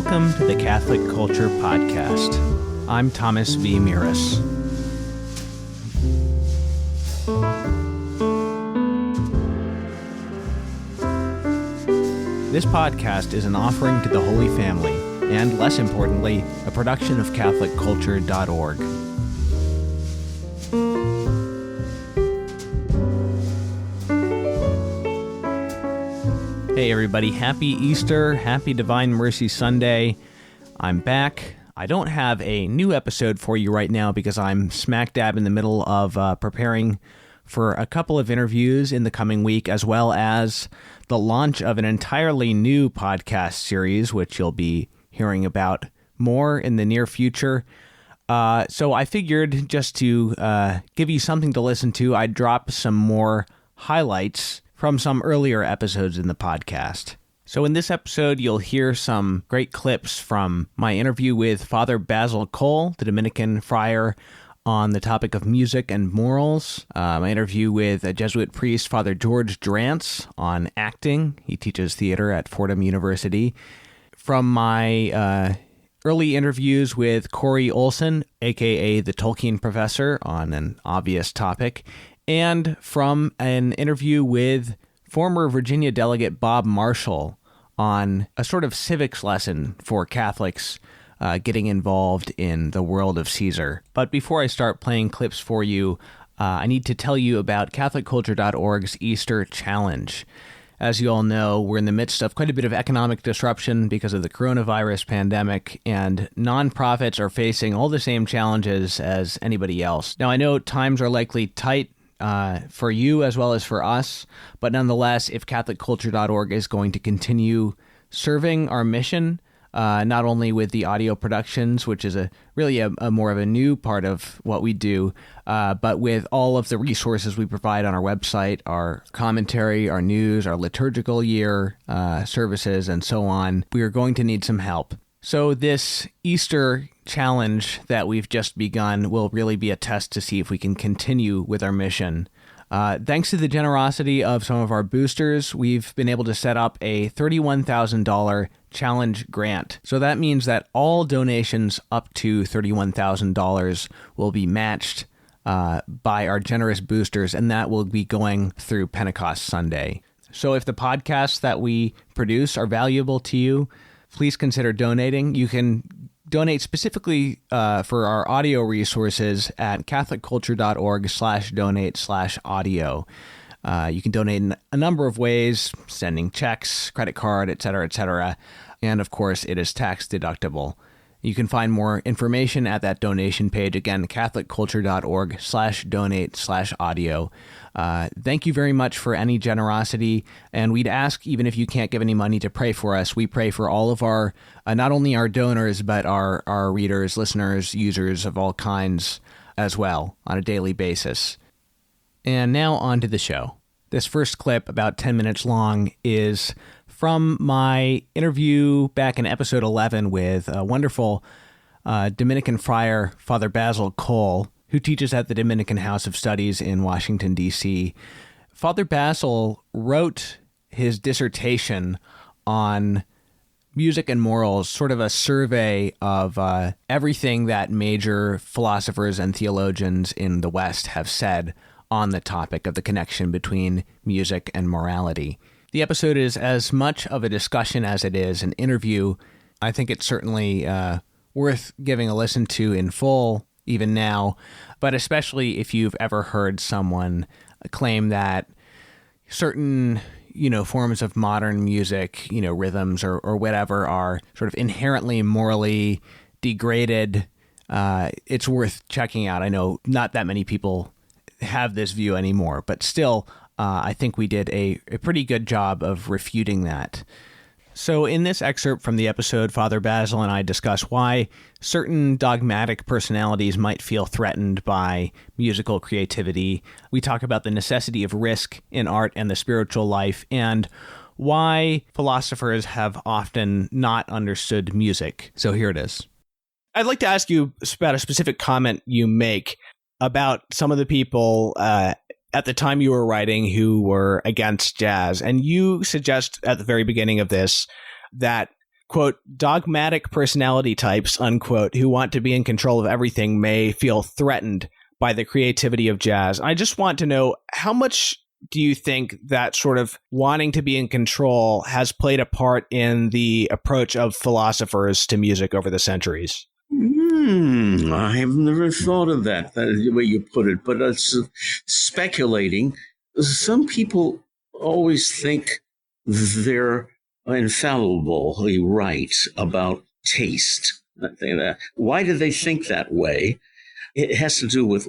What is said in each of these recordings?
Welcome to the Catholic Culture Podcast. I'm Thomas V. Miras. This podcast is an offering to the Holy Family, and less importantly, a production of CatholicCulture.org. Hey everybody, happy Easter, happy Divine Mercy Sunday. I'm back. I don't have a new episode for you right now because I'm smack dab in the middle of preparing for a couple of interviews in the coming week, as well as the launch of an entirely new podcast series, which you'll be hearing about more in the near future. So I figured just to give you something to listen to, I'd drop some more highlights from some earlier episodes in the podcast. So in this episode, you'll hear some great clips from my interview with Father Basil Cole, the Dominican friar, on the topic of music and morals. My interview with a Jesuit priest, Father George Drance, on acting. He teaches theater at Fordham University. From my early interviews with Corey Olson, aka the Tolkien Professor, on an obvious topic, and from an interview with former Virginia delegate Bob Marshall on a sort of civics lesson for Catholics getting involved in the world of Caesar. But before I start playing clips for you, I need to tell you about CatholicCulture.org's Easter Challenge. As you all know, we're in the midst of quite a bit of economic disruption because of the coronavirus pandemic, and nonprofits are facing all the same challenges as anybody else. Now, I know times are likely tight for you as well as for us, but nonetheless, if CatholicCulture.org is going to continue serving our mission, not only with the audio productions, which is really a more of a new part of what we do, but with all of the resources we provide on our website, our commentary, our news, our liturgical year services, and so on, we are going to need some help. So this Easter challenge that we've just begun will really be a test to see if we can continue with our mission. Thanks to the generosity of some of our boosters, we've been able to set up a $31,000 challenge grant. So that means that all donations up to $31,000 will be matched by our generous boosters, and that will be going through Pentecost Sunday. So if the podcasts that we produce are valuable to you, please consider donating. You can donate specifically for our audio resources at catholicculture.org/donate/audio. You can donate in a number of ways, sending checks, credit card, etc., etc. And of course, it is tax deductible. You can find more information at that donation page, again, catholicculture.org/donate/audio. Thank you very much for any generosity, and we'd ask, even if you can't give any money, to pray for us. We pray for all of our, not only our donors, but our readers, listeners, users of all kinds as well, on a daily basis. And now on to the show. This first clip, about 10 minutes long, is from my interview back in episode 11 with a wonderful Dominican friar, Father Basil Cole, who teaches at the Dominican House of Studies in Washington, D.C. Father Basil wrote his dissertation on music and morals, sort of a survey of everything that major philosophers and theologians in the West have said on the topic of the connection between music and morality. The episode is as much of a discussion as it is an interview. I think it's certainly worth giving a listen to in full, even now, but especially if you've ever heard someone claim that certain, forms of modern music, rhythms or whatever are sort of inherently morally degraded. It's worth checking out. I know not that many people have this view anymore, but still, I think we did a pretty good job of refuting that. So in this excerpt from the episode, Father Basil and I discuss why certain dogmatic personalities might feel threatened by musical creativity. We talk about the necessity of risk in art and the spiritual life, and why philosophers have often not understood music. So here it is. I'd like to ask you about a specific comment you make about some of the people at the time you were writing who were against jazz. And you suggest at the very beginning of this that quote, dogmatic personality types, unquote, who want to be in control of everything may feel threatened by the creativity of jazz. I just want to know, how much do you think that sort of wanting to be in control has played a part in the approach of philosophers to music over the centuries? I have never thought of that, the way you put it, but it's speculating. Some people always think they're infallibly right about taste. Why do they think that way? It has to do with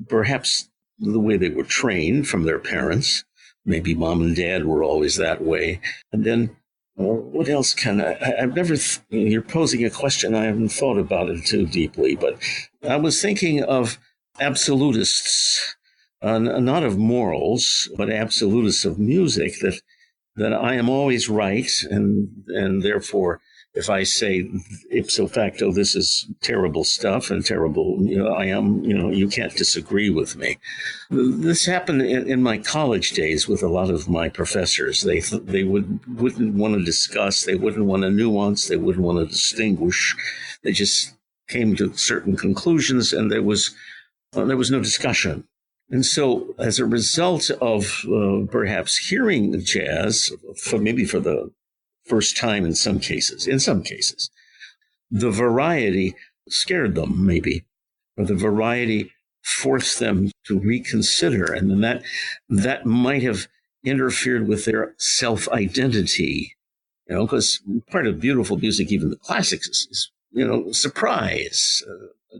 perhaps the way they were trained from their parents. Maybe mom and dad were always that way. And then what else I've never, you're posing a question, I haven't thought about it too deeply, but I was thinking of absolutists, not of morals, but absolutists of music, that I am always right, and therefore, if I say ipso facto, this is terrible stuff and terrible, I am, you can't disagree with me. This happened in my college days with a lot of my professors. They wouldn't want to discuss, they wouldn't want to nuance, they wouldn't want to distinguish. They just came to certain conclusions, and there was no discussion. And so, as a result of perhaps hearing jazz, maybe for the first time in some cases, the variety scared them, maybe, or the variety forced them to reconsider. And then that might have interfered with their self-identity, because part of beautiful music, even the classics, is surprise.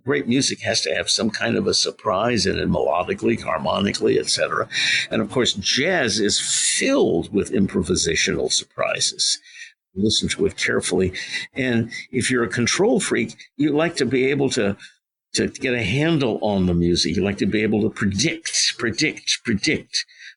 Great music has to have some kind of a surprise in it, melodically, harmonically, etc. And of course, jazz is filled with improvisational surprises. Listen to it carefully. And if you're a control freak, you like to be able to get a handle on the music. You like to be able to predict.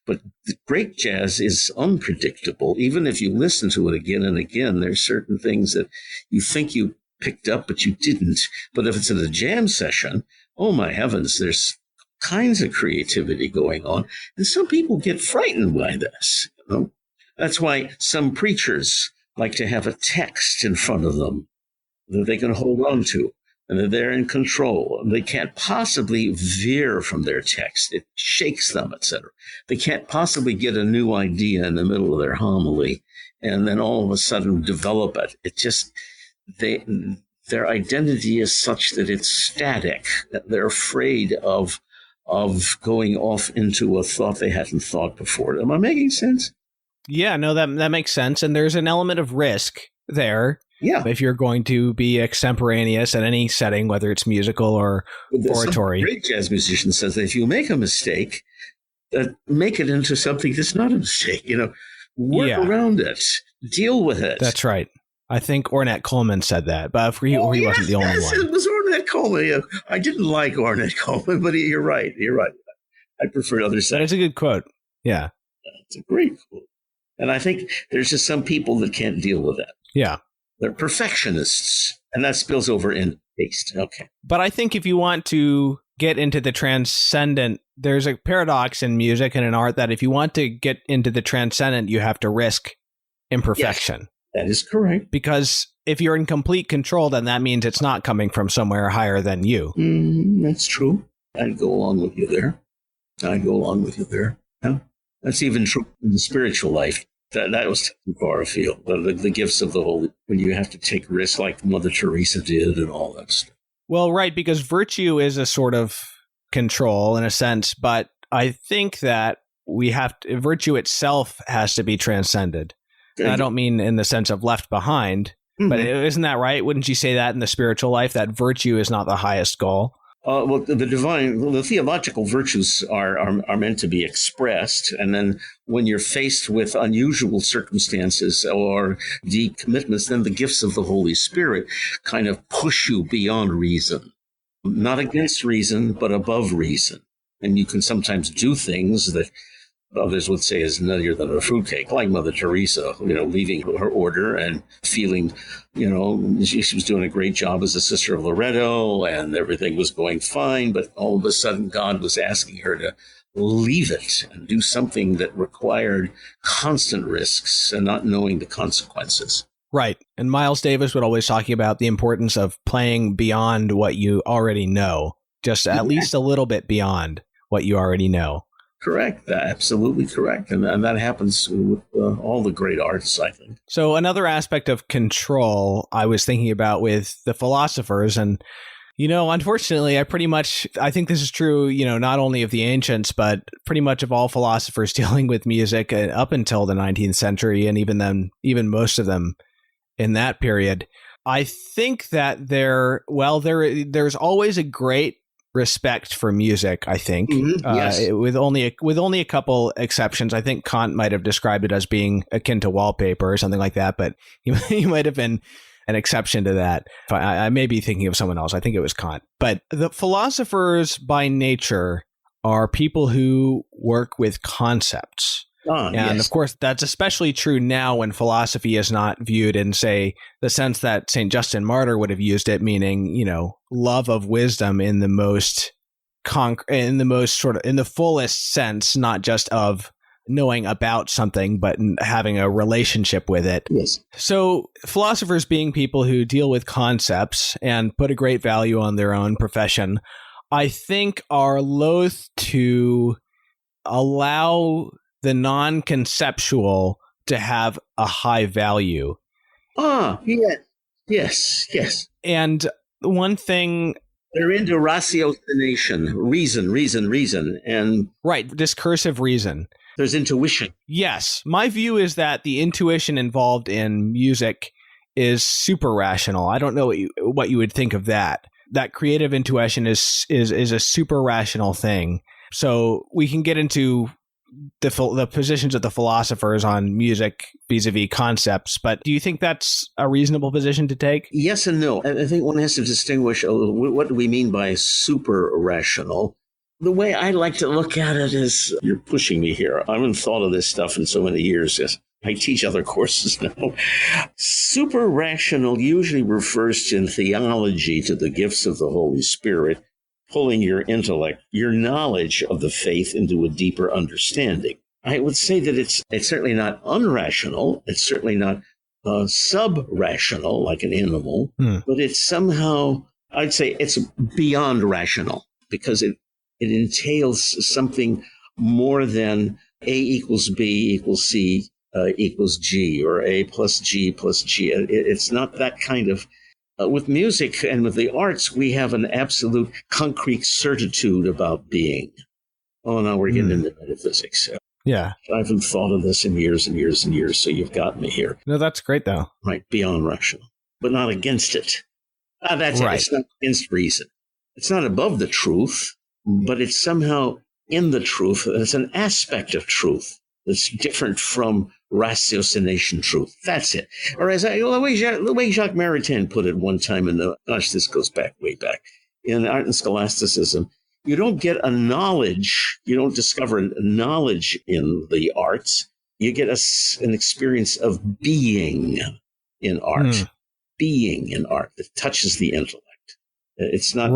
But great jazz is unpredictable. Even if you listen to it again and again, there's certain things that you think you picked up, but you didn't. But if it's at a jam session, oh my heavens, there's kinds of creativity going on. And some people get frightened by this. That's why some preachers like to have a text in front of them that they can hold on to, and that they're in control. They can't possibly veer from their text. It shakes them, etc. They can't possibly get a new idea in the middle of their homily and then all of a sudden develop it. It just, their identity is such that it's static, that they're afraid of going off into a thought they hadn't thought before. Am I making sense? Yeah, no, that makes sense. And there's an element of risk there. Yeah. If you're going to be extemporaneous at any setting, whether it's musical or oratory. Some great jazz musician says that if you make a mistake, make it into something that's not a mistake. Work around it. Deal with it. That's right. I think Ornette Coleman said that, but he wasn't the only one. It was Ornette Coleman. I didn't like Ornette Coleman, but you're right. I prefer other sides. That's a good quote. Yeah. It's a great quote. And I think there's just some people that can't deal with that. Yeah. They're perfectionists, and that spills over in taste. Okay. But I think if you want to get into the transcendent, there's a paradox in music and in art that if you want to get into the transcendent, you have to risk imperfection. Yes, that is correct. Because if you're in complete control, then that means it's not coming from somewhere higher than you. That's true. I'd go along with you there. Yeah. That's even true in the spiritual life. That was too far afield. The gifts of the Holy, when you have to take risks like Mother Teresa did and all that stuff. Well, right, because virtue is a sort of control in a sense, but I think that virtue itself has to be transcended. And I don't mean in the sense of left behind, but isn't that right? Wouldn't you say that in the spiritual life, that virtue is not the highest goal? Well, the theological virtues are meant to be expressed. And then when you're faced with unusual circumstances or decommitments, then the gifts of the Holy Spirit kind of push you beyond reason, not against reason, but above reason. And you can sometimes do things that others would say is nuttier than a fruitcake, like Mother Teresa, leaving her order and feeling, she was doing a great job as a Sister of Loretto and everything was going fine. But all of a sudden, God was asking her to leave it and do something that required constant risks and not knowing the consequences. Right. And Miles Davis would always talking about the importance of playing beyond what you already know, just at least a little bit beyond what you already know. Correct. Absolutely correct. And that happens with all the great arts, I think. So another aspect of control I was thinking about with the philosophers, and, unfortunately, I think this is true, not only of the ancients, but pretty much of all philosophers dealing with music up until the 19th century, and even most of them in that period. I think that there's always a great respect for music, I think, yes. with only a couple exceptions. I think Kant might have described it as being akin to wallpaper or something like that, but he might have been an exception to that. I may be thinking of someone else. I think it was Kant. But the philosophers by nature are people who work with concepts. And yes. of course, that's especially true now when philosophy is not viewed in, say, the sense that St. Justin Martyr would have used it, meaning, love of wisdom in the most in the fullest sense, not just of knowing about something, but having a relationship with it. Yes. So philosophers being people who deal with concepts and put a great value on their own profession, I think are loath to allow the non-conceptual to have a high value. Yes. And one thing... They're into ratiocination, reason, and... Right, discursive reason. There's intuition. Yes. My view is that the intuition involved in music is super rational. I don't know what you would think of that. That creative intuition is a super rational thing. So we can get into the positions of the philosophers on music vis-a-vis concepts, but do you think that's a reasonable position to take? Yes and no. I think one has to distinguish what do we mean by super rational. The way I like to look at it is, you're pushing me here. I haven't thought of this stuff in so many years. I teach other courses now. Super rational usually refers in theology to the gifts of the Holy Spirit, pulling your intellect, your knowledge of the faith into a deeper understanding. I would say that it's certainly not unrational. It's certainly not sub-rational like an animal, but it's somehow, I'd say it's beyond rational because it entails something more than A equals B equals C equals G, or A plus G plus G. It's not that kind of... with music and with the arts, we have an absolute concrete certitude about being. Oh, now we're getting into metaphysics. Yeah. I haven't thought of this in years and years and years, so you've got me here. No, that's great, though. Right, beyond rational, but not against it. That's right. It's not against reason. It's not above the truth, but it's somehow in the truth. It's an aspect of truth that's different from ratiocination truth. That's it. Or as the way Jacques Maritain put it one time this goes way back, in Art and Scholasticism, you don't get a knowledge, you don't discover a knowledge in the arts, you get an experience of being in art. Being in art that touches the intellect. It's not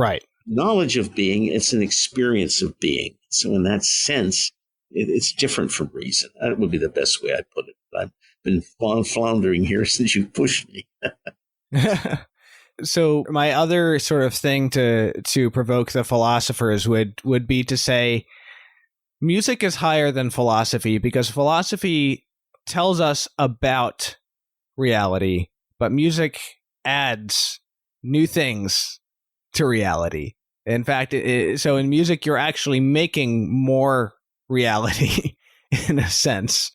knowledge of being, it's an experience of being. So in that sense, it's different from reason. That would be the best way I'd put it. I've been floundering here since you pushed me. So my other sort of thing to provoke the philosophers would be to say music is higher than philosophy because philosophy tells us about reality, but music adds new things to reality. In fact, so in music, you're actually making more reality in a sense,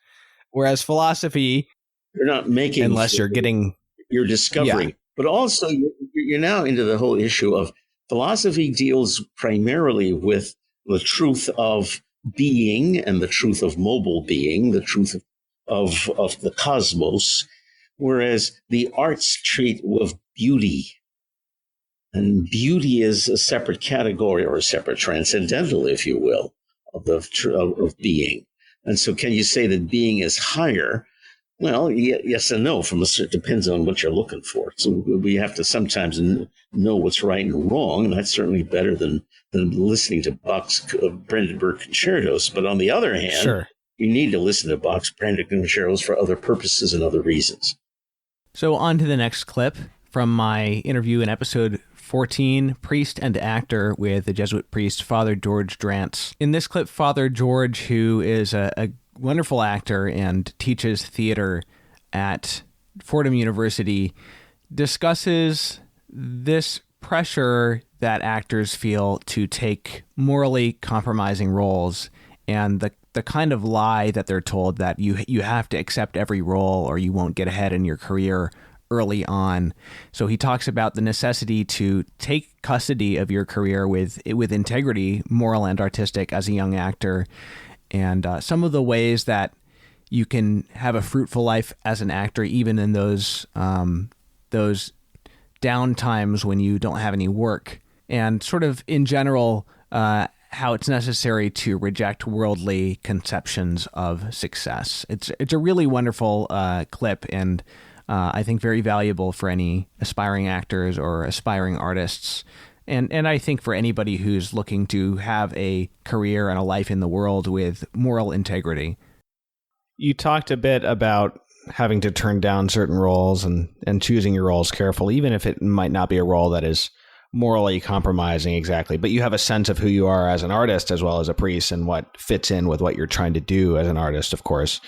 whereas philosophy, you're not making, unless you're discovering. Yeah. But also, you're now into the whole issue of philosophy deals primarily with the truth of being and the truth of mobile being, the truth of the cosmos, whereas the arts treat with beauty. And beauty is a separate category or a separate transcendental, if you will, of being. And so can you say that being is higher? Well, yes and no. Depends on what you're looking for. So we have to sometimes know what's right and wrong. And that's certainly better than listening to Bach's Brandenburg concertos. But on the other hand, you need to listen to Bach's Brandenburg concertos for other purposes and other reasons. So on to the next clip from my interview in episode 14, Priest and Actor, with the Jesuit priest Father George Drance. In this clip, Father George, who is a wonderful actor and teaches theater at Fordham University, discusses this pressure that actors feel to take morally compromising roles and the kind of lie that they're told that you have to accept every role or you won't get ahead in your career early on. So he talks about the necessity to take custody of your career with integrity, moral and artistic, as a young actor, and some of the ways that you can have a fruitful life as an actor, even in those down times when you don't have any work, and sort of in general, how it's necessary to reject worldly conceptions of success. It's a really wonderful clip, and I think very valuable for any aspiring actors or aspiring artists. And I think for anybody who's looking to have a career and a life in the world with moral integrity. You talked a bit about having to turn down certain roles and choosing your roles carefully, even if it might not be a role that is morally compromising exactly. But you have a sense of who you are as an artist as well as a priest and what fits in with what you're trying to do as an artist, of course.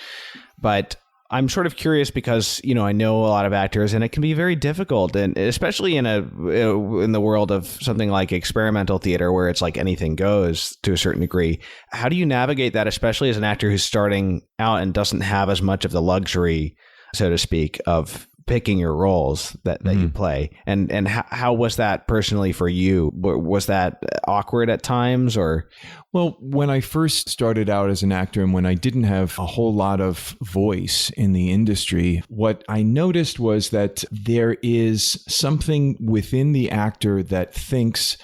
But I'm sort of curious because, I know a lot of actors and it can be very difficult, and especially in the world of something like experimental theater where it's like anything goes to a certain degree. How do you navigate that, especially as an actor who's starting out and doesn't have as much of the luxury, so to speak, of picking your roles that you play? And how was that personally for you? Was that awkward at times, or? Well, when I first started out as an actor and when I didn't have a whole lot of voice in the industry, what I noticed was that there is something within the actor that thinks,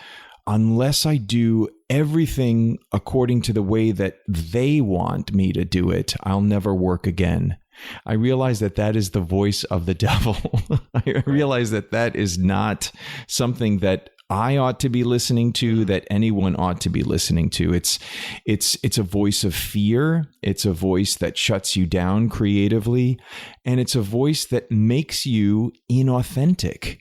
unless I do everything according to the way that they want me to do it, I'll never work again. I realize that is the voice of the devil. I realize that is not something that I ought to be listening to, that anyone ought to be listening to. It's a voice of fear. It's a voice that shuts you down creatively, and it's a voice that makes you inauthentic.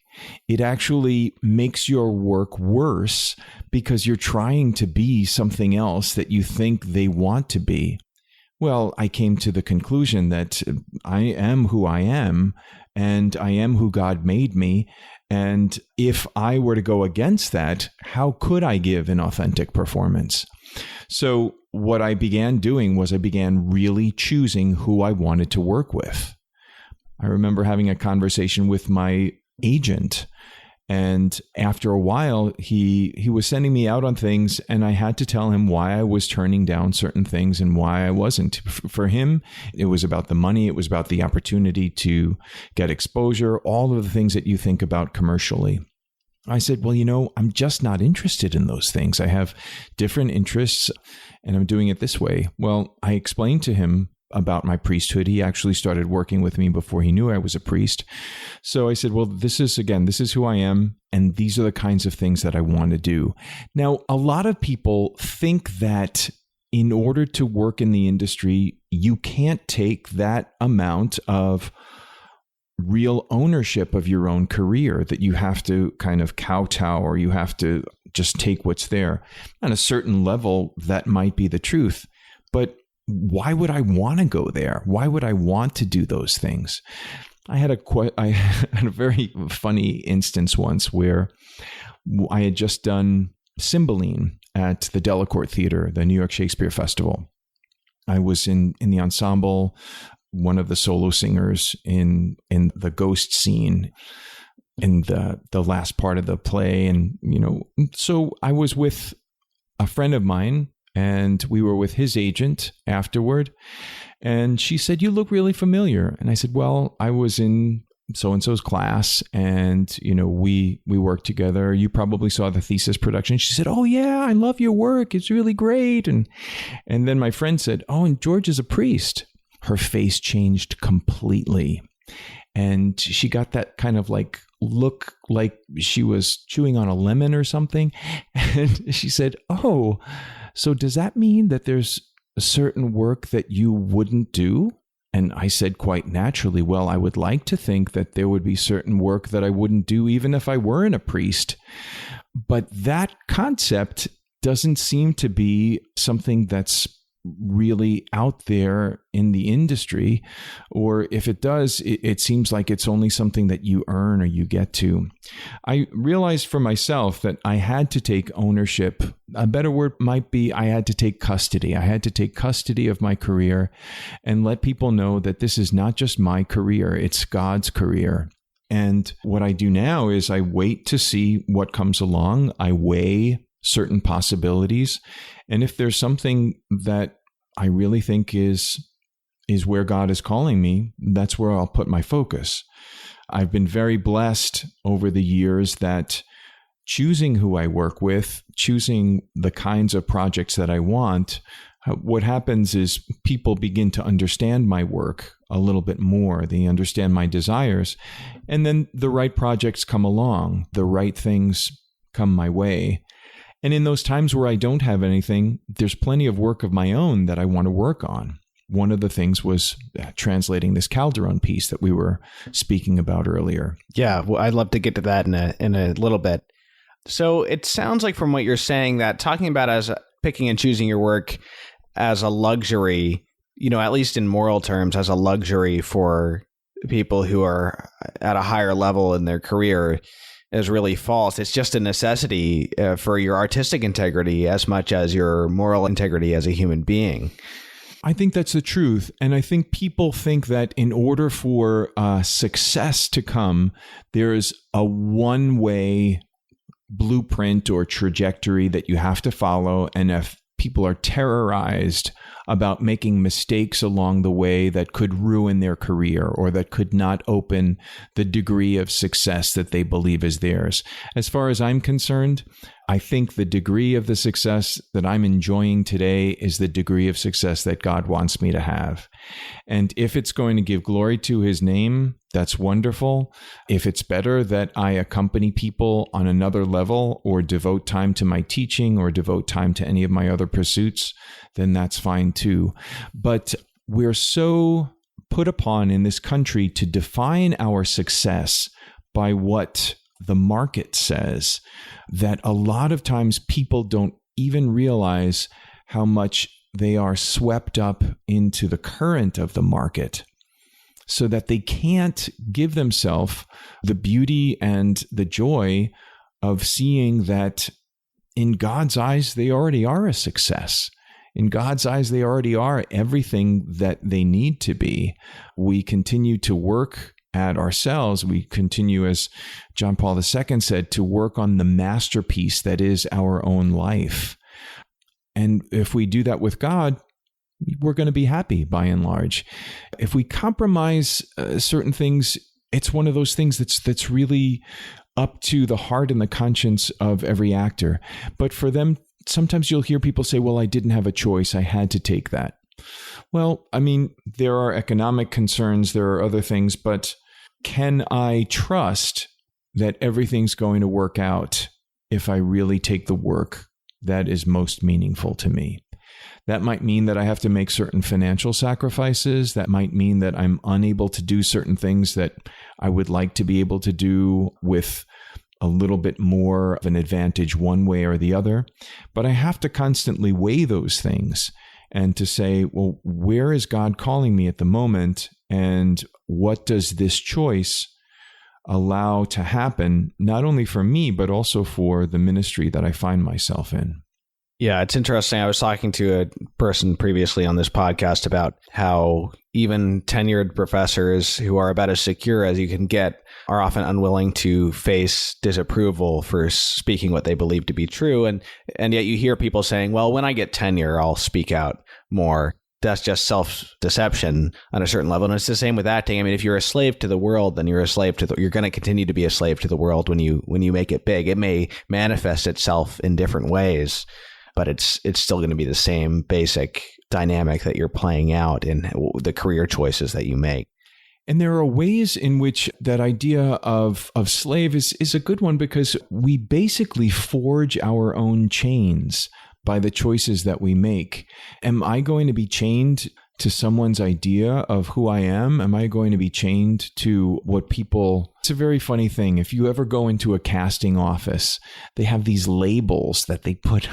It actually makes your work worse because you're trying to be something else that you think they want to be. Well, I came to the conclusion that I am who I am, and I am who God made me. And if I were to go against that, how could I give an authentic performance? So what I began doing was I began really choosing who I wanted to work with. I remember having a conversation with my agent, and after a while, he was sending me out on things, and I had to tell him why I was turning down certain things and why I wasn't. For him, it was about the money. It was about the opportunity to get exposure, all of the things that you think about commercially. I said, well, I'm just not interested in those things. I have different interests, and I'm doing it this way. Well, I explained to him about my priesthood. He actually started working with me before he knew I was a priest. So I said, well, this is who I am, and these are the kinds of things that I want to do. Now, a lot of people think that in order to work in the industry, you can't take that amount of real ownership of your own career, that you have to kind of kowtow or you have to just take what's there. On a certain level, that might be the truth. But why would I want to go there? Why would I want to do those things? I had a very funny instance once where I had just done Cymbeline at the Delacorte Theater, the New York Shakespeare Festival. I was in the ensemble, one of the solo singers in the ghost scene in the last part of the play. And, so I was with a friend of mine, and we were with his agent afterward. And she said, "You look really familiar." And I said, "Well, I was in so-and-so's class, and, we worked together. You probably saw the thesis production." She said, "Oh, yeah, I love your work. It's really great." And then my friend said, "Oh, and George is a priest." Her face changed completely. And she got that kind of look like she was chewing on a lemon or something. And she said, "Oh, so does that mean that there's a certain work that you wouldn't do?" And I said quite naturally, well, I would like to think that there would be certain work that I wouldn't do even if I weren't a priest. But that concept doesn't seem to be something that's really out there in the industry, or if it does, it seems like it's only something that you earn or you get to. I realized for myself that I had to take ownership. A better word might be I had to take custody. I had to take custody of my career and let people know that this is not just my career, it's God's career. And what I do now is I wait to see what comes along. I weigh certain possibilities. And if there's something that I really think is where God is calling me, that's where I'll put my focus. I've been very blessed over the years that choosing who I work with, choosing the kinds of projects that I want, what happens is people begin to understand my work a little bit more. They understand my desires. And then the right projects come along. The right things come my way. And in those times where I don't have anything, there's plenty of work of my own that I want to work on. One of the things was translating this Calderon piece that we were speaking about earlier. Yeah, well, I'd love to get to that in a little bit. So it sounds like from what you're saying that talking about as picking and choosing your work as a luxury, at least in moral terms, as a luxury for people who are at a higher level in their career is really false. It's just a necessity for your artistic integrity as much as your moral integrity as a human being. I think that's the truth. And I think people think that in order for success to come, there's a one-way blueprint or trajectory that you have to follow. And if people are terrorized about making mistakes along the way that could ruin their career or that could not open the degree of success that they believe is theirs. As far as I'm concerned, I think the degree of the success that I'm enjoying today is the degree of success that God wants me to have. And if it's going to give glory to his name, that's wonderful. If it's better that I accompany people on another level or devote time to my teaching or devote time to any of my other pursuits, then that's fine too. But we're so put upon in this country to define our success by what the market says that a lot of times people don't even realize how much they are swept up into the current of the market, so that they can't give themselves the beauty and the joy of seeing that in God's eyes, they already are a success. In God's eyes, they already are everything that they need to be. We continue to work at ourselves. We continue, as John Paul II said, to work on the masterpiece that is our own life. And if we do that with God, we're going to be happy by and large. If we compromise certain things, it's one of those things that's really up to the heart and the conscience of every actor. But for them, sometimes you'll hear people say, well, I didn't have a choice. I had to take that. Well, I mean, there are economic concerns, there are other things, but can I trust that everything's going to work out if I really take the work that is most meaningful to me? That might mean that I have to make certain financial sacrifices. That might mean that I'm unable to do certain things that I would like to be able to do with a little bit more of an advantage one way or the other. But I have to constantly weigh those things and to say, well, where is God calling me at the moment? And what does this choice allow to happen, not only for me, but also for the ministry that I find myself in? Yeah, it's interesting. I was talking to a person previously on this podcast about how even tenured professors who are about as secure as you can get are often unwilling to face disapproval for speaking what they believe to be true. And yet you hear people saying, well, when I get tenure, I'll speak out more. That's just self-deception on a certain level. And it's the same with acting. I mean, if you're a slave to the world, then you're you're going to continue to be a slave to the world when you make it big. It may manifest itself in different ways, but it's still going to be the same basic dynamic that you're playing out in the career choices that you make. And there are ways in which that idea of slave is a good one, because we basically forge our own chains by the choices that we make. Am I going to be chained to someone's idea of who I am? Am I going to be chained to what people... It's a very funny thing. If you ever go into a casting office, they have these labels that they put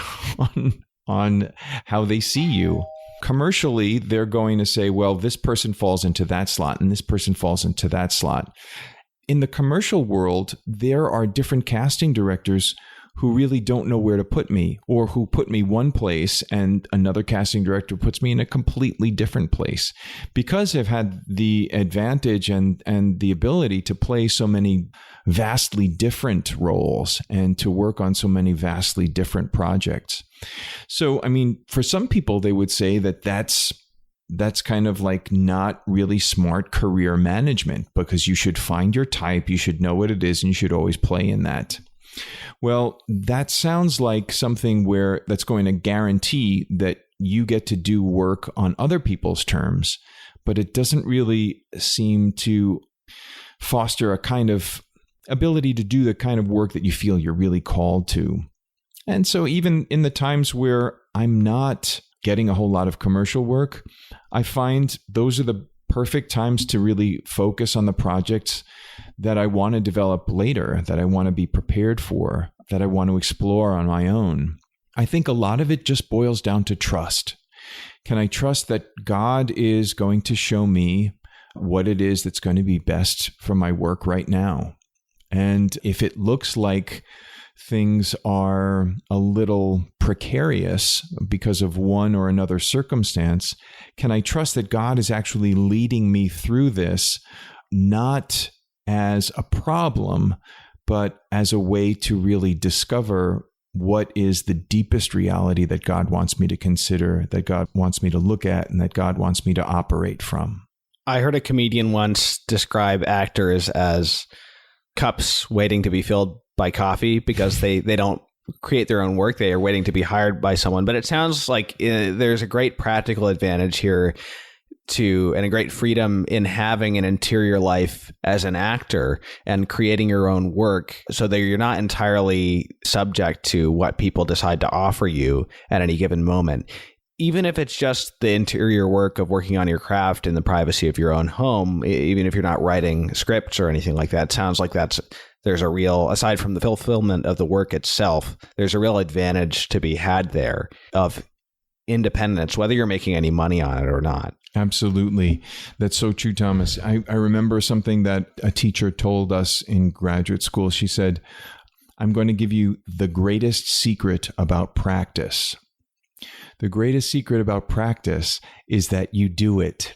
on how they see you. Commercially, they're going to say, well, this person falls into that slot and this person falls into that slot. In the commercial world, there are different casting directors who really don't know where to put me, or who put me one place and another casting director puts me in a completely different place. Because I've had the advantage and the ability to play so many vastly different roles and to work on so many vastly different projects. So, I mean, for some people, they would say that that's kind of like not really smart career management, because you should find your type, you should know what it is, and you should always play in that. Well, that sounds like something where that's going to guarantee that you get to do work on other people's terms, but it doesn't really seem to foster a kind of ability to do the kind of work that you feel you're really called to. And so even in the times where I'm not getting a whole lot of commercial work, I find those are the perfect times to really focus on the projects that I want to develop later, that I want to be prepared for, that I want to explore on my own. I think a lot of it just boils down to trust. Can I trust that God is going to show me what it is that's going to be best for my work right now? And if it looks like things are a little precarious because of one or another circumstance, can I trust that God is actually leading me through this, not as a problem, but as a way to really discover what is the deepest reality that God wants me to consider, that God wants me to look at, and that God wants me to operate from? I heard a comedian once describe actors as cups waiting to be filled by coffee, because they don't create their own work. They are waiting to be hired by someone. But it sounds like there's a great practical advantage here and a great freedom in having an interior life as an actor and creating your own work, so that you're not entirely subject to what people decide to offer you at any given moment. Even if it's just the interior work of working on your craft in the privacy of your own home, even if you're not writing scripts or anything like that, it sounds like there's a real, aside from the fulfillment of the work itself, there's a real advantage to be had there of independence, whether you're making any money on it or not. Absolutely. That's so true, Thomas. I remember something that a teacher told us in graduate school. She said, I'm going to give you the greatest secret about practice. The greatest secret about practice is that you do it.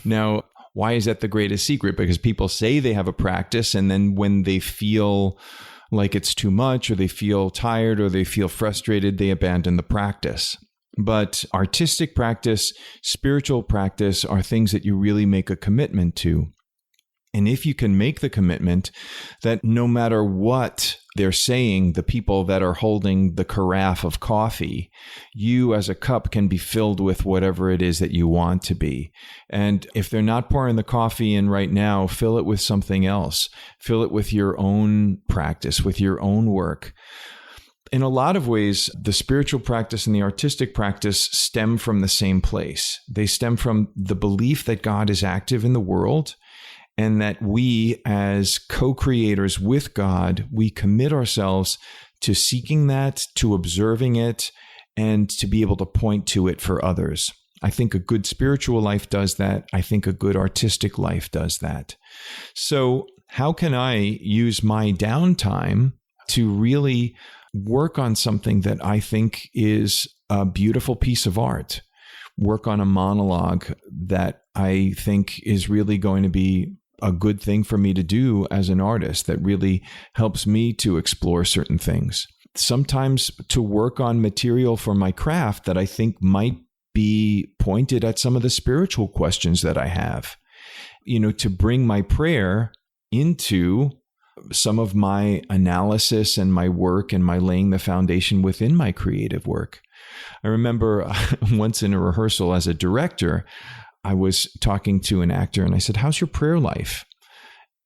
Now, why is that the greatest secret? Because people say they have a practice, and then when they feel like it's too much, or they feel tired, or they feel frustrated, they abandon the practice. But artistic practice, spiritual practice are things that you really make a commitment to. And if you can make the commitment that no matter what they're saying, the people that are holding the carafe of coffee, you as a cup can be filled with whatever it is that you want to be. And if they're not pouring the coffee in right now, fill it with something else. Fill it with your own practice, with your own work. In a lot of ways, the spiritual practice and the artistic practice stem from the same place. They stem from the belief that God is active in the world, and that we, as co-creators with God, we commit ourselves to seeking that, to observing it, and to be able to point to it for others. I think a good spiritual life does that. I think a good artistic life does that. So how can I use my downtime to really work on something that I think is a beautiful piece of art? Work on a monologue that I think is really going to be a good thing for me to do as an artist, that really helps me to explore certain things. Sometimes to work on material for my craft that I think might be pointed at some of the spiritual questions that I have. To bring my prayer into some of my analysis and my work and my laying the foundation within my creative work. I remember once in a rehearsal as a director, I was talking to an actor and I said, "How's your prayer life?"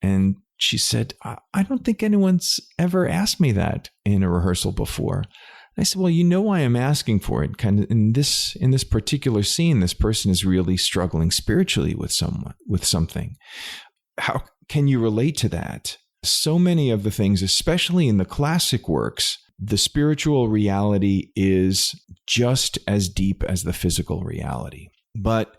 And she said, "I don't think anyone's ever asked me that in a rehearsal before." I said, well, you know why I'm asking for it. Kind of in this particular scene, this person is really struggling spiritually with something. How can you relate to that? So many of the things, especially in the classic works, the spiritual reality is just as deep as the physical reality. But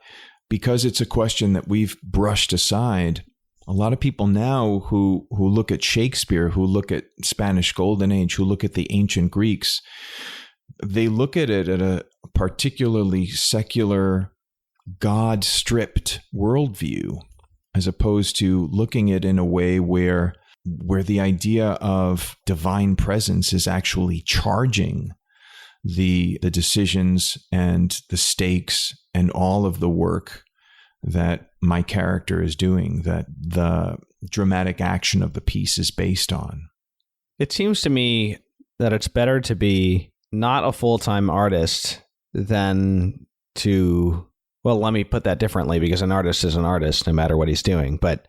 because it's a question that we've brushed aside, a lot of people now who look at Shakespeare, who look at Spanish Golden Age, who look at the ancient Greeks, they look at it at a particularly secular, God-stripped worldview, as opposed to looking at it in a way where the idea of divine presence is actually charging the decisions and the stakes and all of the work that my character is doing, that the dramatic action of the piece is based on. It seems to me that it's better to be not a full-time artist than to, well, let me put that differently, because an artist is an artist no matter what he's doing, but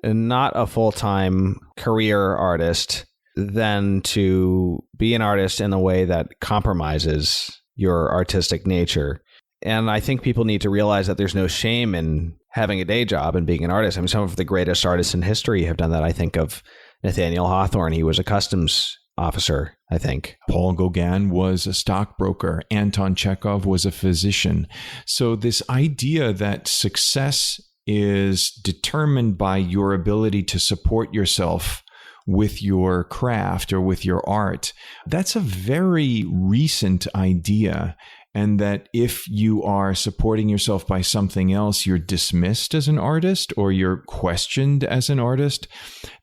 not a full-time career artist than to be an artist in a way that compromises your artistic nature. And I think people need to realize that there's no shame in having a day job and being an artist. I mean, some of the greatest artists in history have done that. I think of Nathaniel Hawthorne. He was a customs officer, I think. Paul Gauguin was a stockbroker. Anton Chekhov was a physician. So this idea that success is determined by your ability to support yourself with your craft or with your art, that's a very recent idea. And that if you are supporting yourself by something else, you're dismissed as an artist or you're questioned as an artist.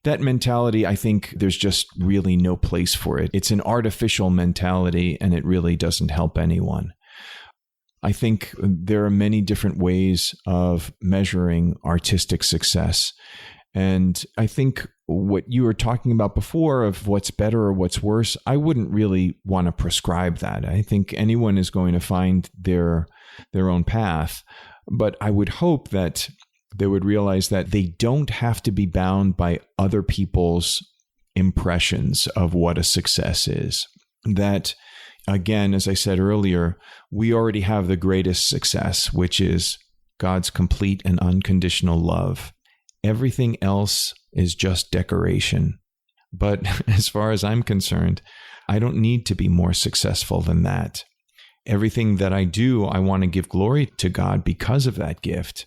That mentality, I think there's just really no place for it. It's an artificial mentality, and it really doesn't help anyone. I think there are many different ways of measuring artistic success. And I think what you were talking about before of what's better or what's worse, I wouldn't really want to prescribe that. I think anyone is going to find their own path. But I would hope that they would realize that they don't have to be bound by other people's impressions of what a success is. That, again, as I said earlier, we already have the greatest success, which is God's complete and unconditional love. Everything else is just decoration. But as far as I'm concerned, I don't need to be more successful than that. Everything that I do, I want to give glory to God because of that gift.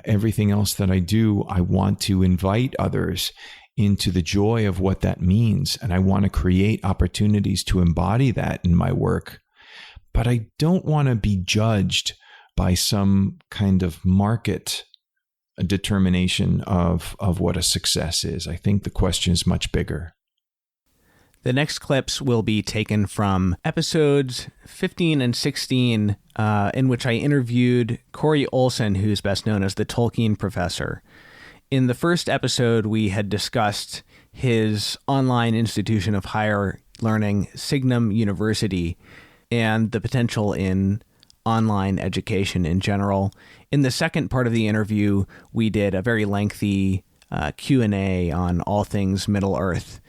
Everything else that I do, I want to invite others into the joy of what that means. And I want to create opportunities to embody that in my work. But I don't want to be judged by some kind of market determination of what a success is. I think the question is much bigger. The next clips will be taken from episodes 15 and 16, in which I interviewed Corey Olsen, who's best known as the Tolkien Professor. In the first episode, we had discussed his online institution of higher learning, Signum University, and the potential in online education in general. In the second part of the interview, we did a very lengthy Q&A on all things Middle-earth.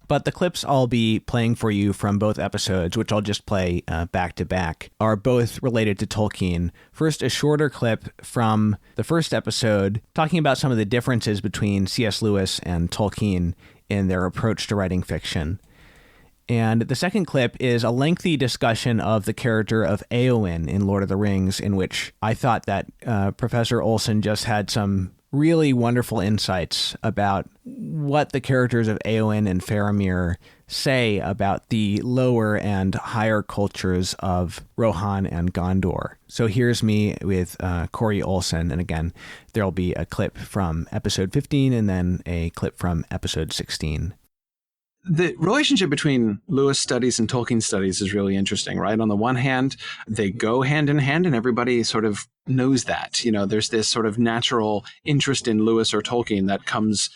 But the clips I'll be playing for you from both episodes, which I'll just play back to back, are both related to Tolkien. First, a shorter clip from the first episode talking about some of the differences between C.S. Lewis and Tolkien in their approach to writing fiction. And the second clip is a lengthy discussion of the character of Éowyn in Lord of the Rings, in which I thought that Professor Olsen just had some really wonderful insights about what the characters of Éowyn and Faramir say about the lower and higher cultures of Rohan and Gondor. So here's me with Corey Olsen, and again, there'll be a clip from episode 15 and then a clip from episode 16. The relationship between Lewis studies and Tolkien studies is really interesting, right? On the one hand, they go hand in hand, and everybody sort of knows that. You know, there's this sort of natural interest in Lewis or Tolkien that comes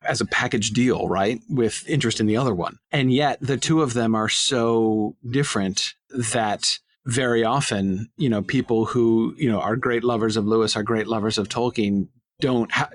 as a package deal, right, with interest in the other one. And yet the two of them are so different that very often, you know, people who, you know, are great lovers of Lewis, are great lovers of Tolkien,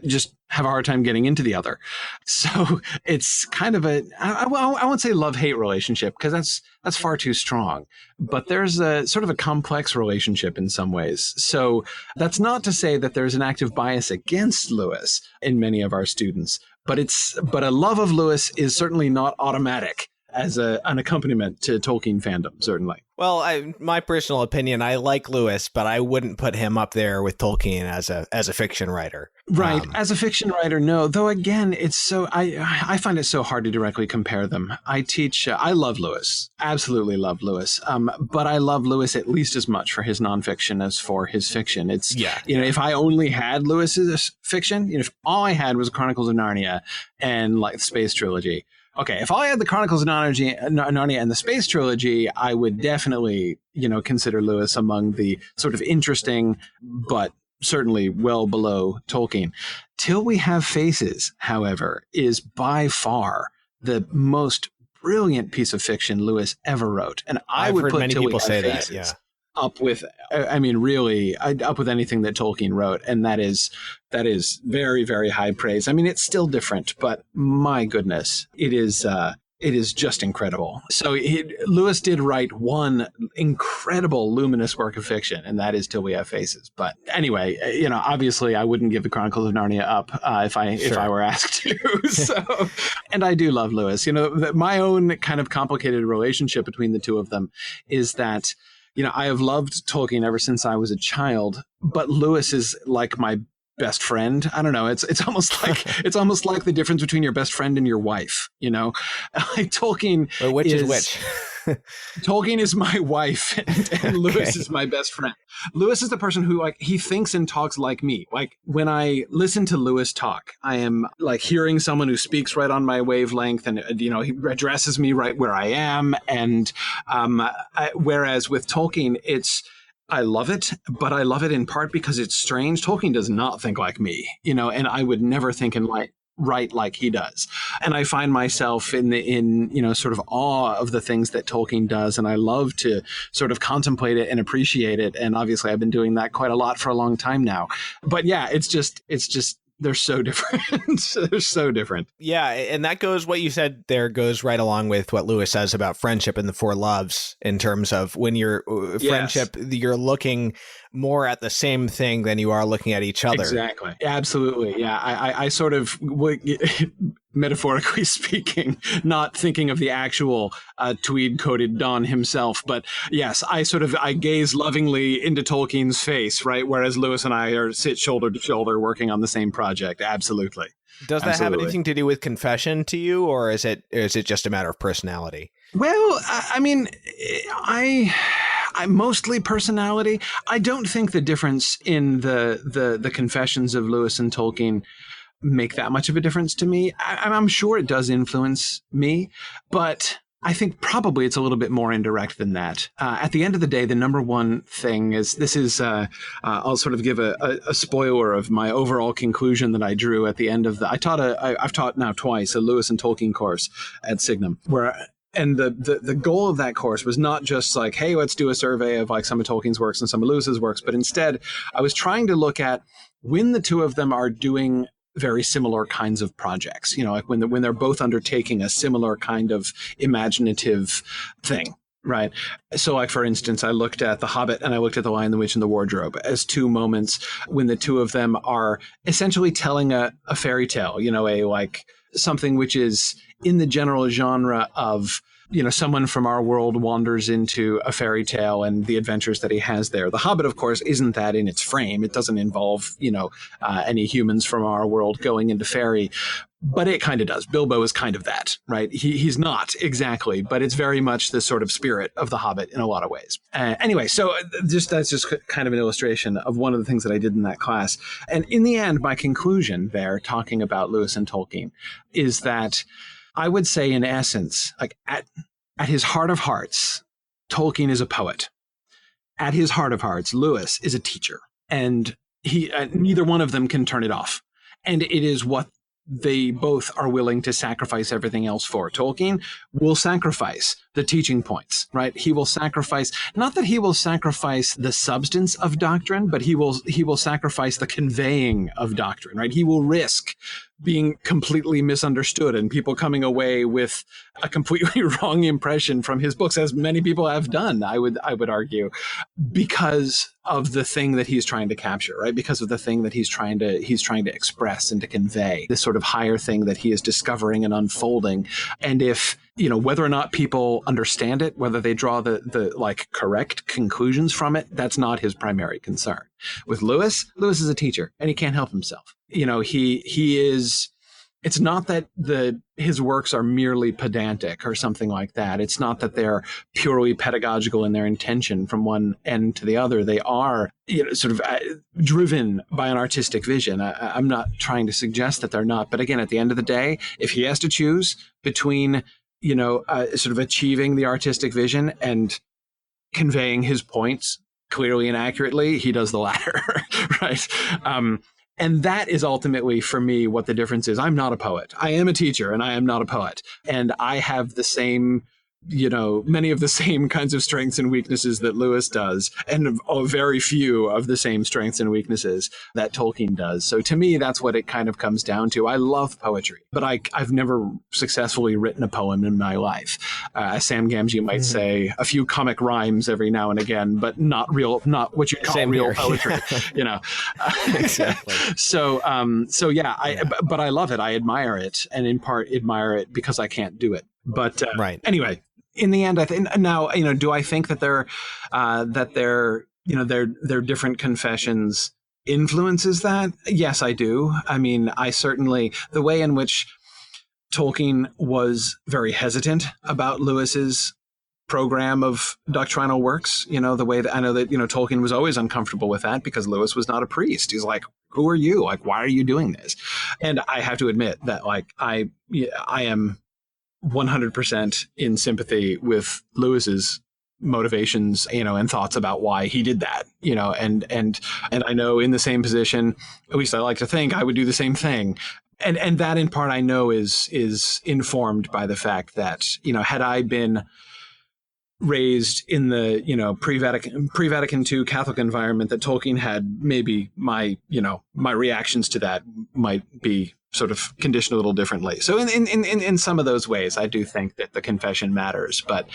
just have a hard time getting into the other. So it's kind of I won't say love-hate relationship, because that's far too strong, but there's a sort of a complex relationship in some ways. So that's not to say that there's an active bias against Lewis in many of our students, but a love of Lewis is certainly not automatic as an accompaniment to Tolkien fandom, certainly. Well, my personal opinion, I like Lewis, but I wouldn't put him up there with Tolkien as a fiction writer. Right. As a fiction writer, no. Though, again, it's so I find it so hard to directly compare them. I teach, I love Lewis, absolutely love Lewis. But I love Lewis at least as much for his nonfiction as for his fiction. It's, if I only had Lewis's fiction, if all I had was Chronicles of Narnia and like the Space Trilogy. Okay, if I had the Chronicles of Narnia and the Space Trilogy, I would definitely, consider Lewis among the sort of interesting, but certainly well below Tolkien. Till We Have Faces, however, is by far the most brilliant piece of fiction Lewis ever wrote. And I would put many Till We people Have say Faces that, yeah. up with, up with anything that Tolkien wrote. And that is very, very high praise. I mean, it's still different, but my goodness, it is just incredible. So Lewis did write one incredible luminous work of fiction, and that is Till We Have Faces. But anyway, obviously I wouldn't give the Chronicles of Narnia up if I were asked to. So, and I do love Lewis. My own kind of complicated relationship between the two of them is that, I have loved Tolkien ever since I was a child, but Lewis is like my best friend. I don't know. It's almost like the difference between your best friend and your wife. Like Tolkien. Or which is which? Tolkien is my wife, and Lewis is my best friend. Lewis is the person who he thinks and talks like me. Like when I listen to Lewis talk, I am like hearing someone who speaks right on my wavelength, and he addresses me right where I am. And whereas with Tolkien, I love it, but I love it in part because it's strange. Tolkien does not think like me, and I would never think and write like he does. And I find myself in sort of awe of the things that Tolkien does, and I love to sort of contemplate it and appreciate it. And obviously I've been doing that quite a lot for a long time now. But yeah, it's just they're so different. They're so different. Yeah, and that goes, what you said there goes right along with what Lewis says about friendship and the four loves, in terms of when you're friendship, you're looking more at the same thing than you are looking at each other. Exactly. Absolutely. Yeah. I sort of, metaphorically speaking, not thinking of the actual tweed-coated Don himself, but yes, I gaze lovingly into Tolkien's face, right? Whereas Lewis and I sit shoulder to shoulder working on the same project. Absolutely. Does that have anything to do with confession to you, or is it just a matter of personality? Well, I mean, I'm mostly personality. I don't think the difference in the confessions of Lewis and Tolkien make that much of a difference to me. I'm sure it does influence me, but I think probably it's a little bit more indirect than that. At the end of the day, the number one thing is I'll sort of give a spoiler of my overall conclusion that I drew at the end of I've taught now twice a Lewis and Tolkien course at Signum, and the goal of that course was not just like, hey, let's do a survey of like some of Tolkien's works and some of Lewis's works, but instead I was trying to look at when the two of them are doing very similar kinds of projects, like when they're both undertaking a similar kind of imaginative thing. Right. So like, for instance, I looked at The Hobbit and I looked at The Lion, the Witch, and the Wardrobe as two moments when the two of them are essentially telling a fairy tale, something which is in the general genre of, someone from our world wanders into a fairy tale and the adventures that he has there. The Hobbit, of course, isn't that in its frame. It doesn't involve, any humans from our world going into fairy, but it kind of does. Bilbo is kind of that, right? He's not exactly, but it's very much the sort of spirit of The Hobbit in a lot of ways. Anyway, so that's just kind of an illustration of one of the things that I did in that class. And in the end, my conclusion there, talking about Lewis and Tolkien, is that I would say, in essence, like at his heart of hearts, Tolkien is a poet. At his heart of hearts, Lewis is a teacher, and neither one of them can turn it off. And it is what they both are willing to sacrifice everything else for. Tolkien will sacrifice the teaching points, right? He will sacrifice, not that he will sacrifice the substance of doctrine, but he will sacrifice the conveying of doctrine, right? He will risk being completely misunderstood and people coming away with a completely wrong impression from his books, as many people have done, I would argue, because of the thing that he's trying to capture, right? Because of the thing that he's trying to express and to convey, this sort of higher thing that he is discovering and unfolding. And if, whether or not people understand it, whether they draw the like correct conclusions from it, that's not his primary concern. With Lewis is a teacher and he can't help himself. He is, it's not that his works are merely pedantic or something like that. It's not that they're purely pedagogical in their intention from one end to the other. They are sort of driven by an artistic vision. I'm not trying to suggest that they're not. But again, at the end of the day, if he has to choose between, sort of achieving the artistic vision and conveying his points clearly and accurately, he does the latter, right? And that is ultimately, for me, what the difference is. I'm not a poet. I am a teacher, and I am not a poet. And I have the same, many of the same kinds of strengths and weaknesses that Lewis does, and very few of the same strengths and weaknesses that Tolkien does. So to me, that's what it kind of comes down to. I love poetry, but I've never successfully written a poem in my life. As Sam Gamgee might say, a few comic rhymes every now and again, but not what you call Same real here. Poetry, Exactly. So yeah, but I love it. I admire it, and in part admire it because I can't do it. But Right. Anyway, in the end, I think now, do I think that their different confessions influences that? Yes, I do. I mean, I certainly, the way in which Tolkien was very hesitant about Lewis's program of doctrinal works, the way that I know that, Tolkien was always uncomfortable with that because Lewis was not a priest. He's like, who are you? Like, why are you doing this? And I have to admit that, like, I am 100% in sympathy with Lewis's motivations, and thoughts about why he did that, and I know in the same position, at least I like to think I would do the same thing. And that in part I know is informed by the fact that, had I been raised in the, pre-Vatican II Catholic environment that Tolkien had, maybe my reactions to that might be sort of conditioned a little differently. So in some of those ways, I do think that the confession matters, but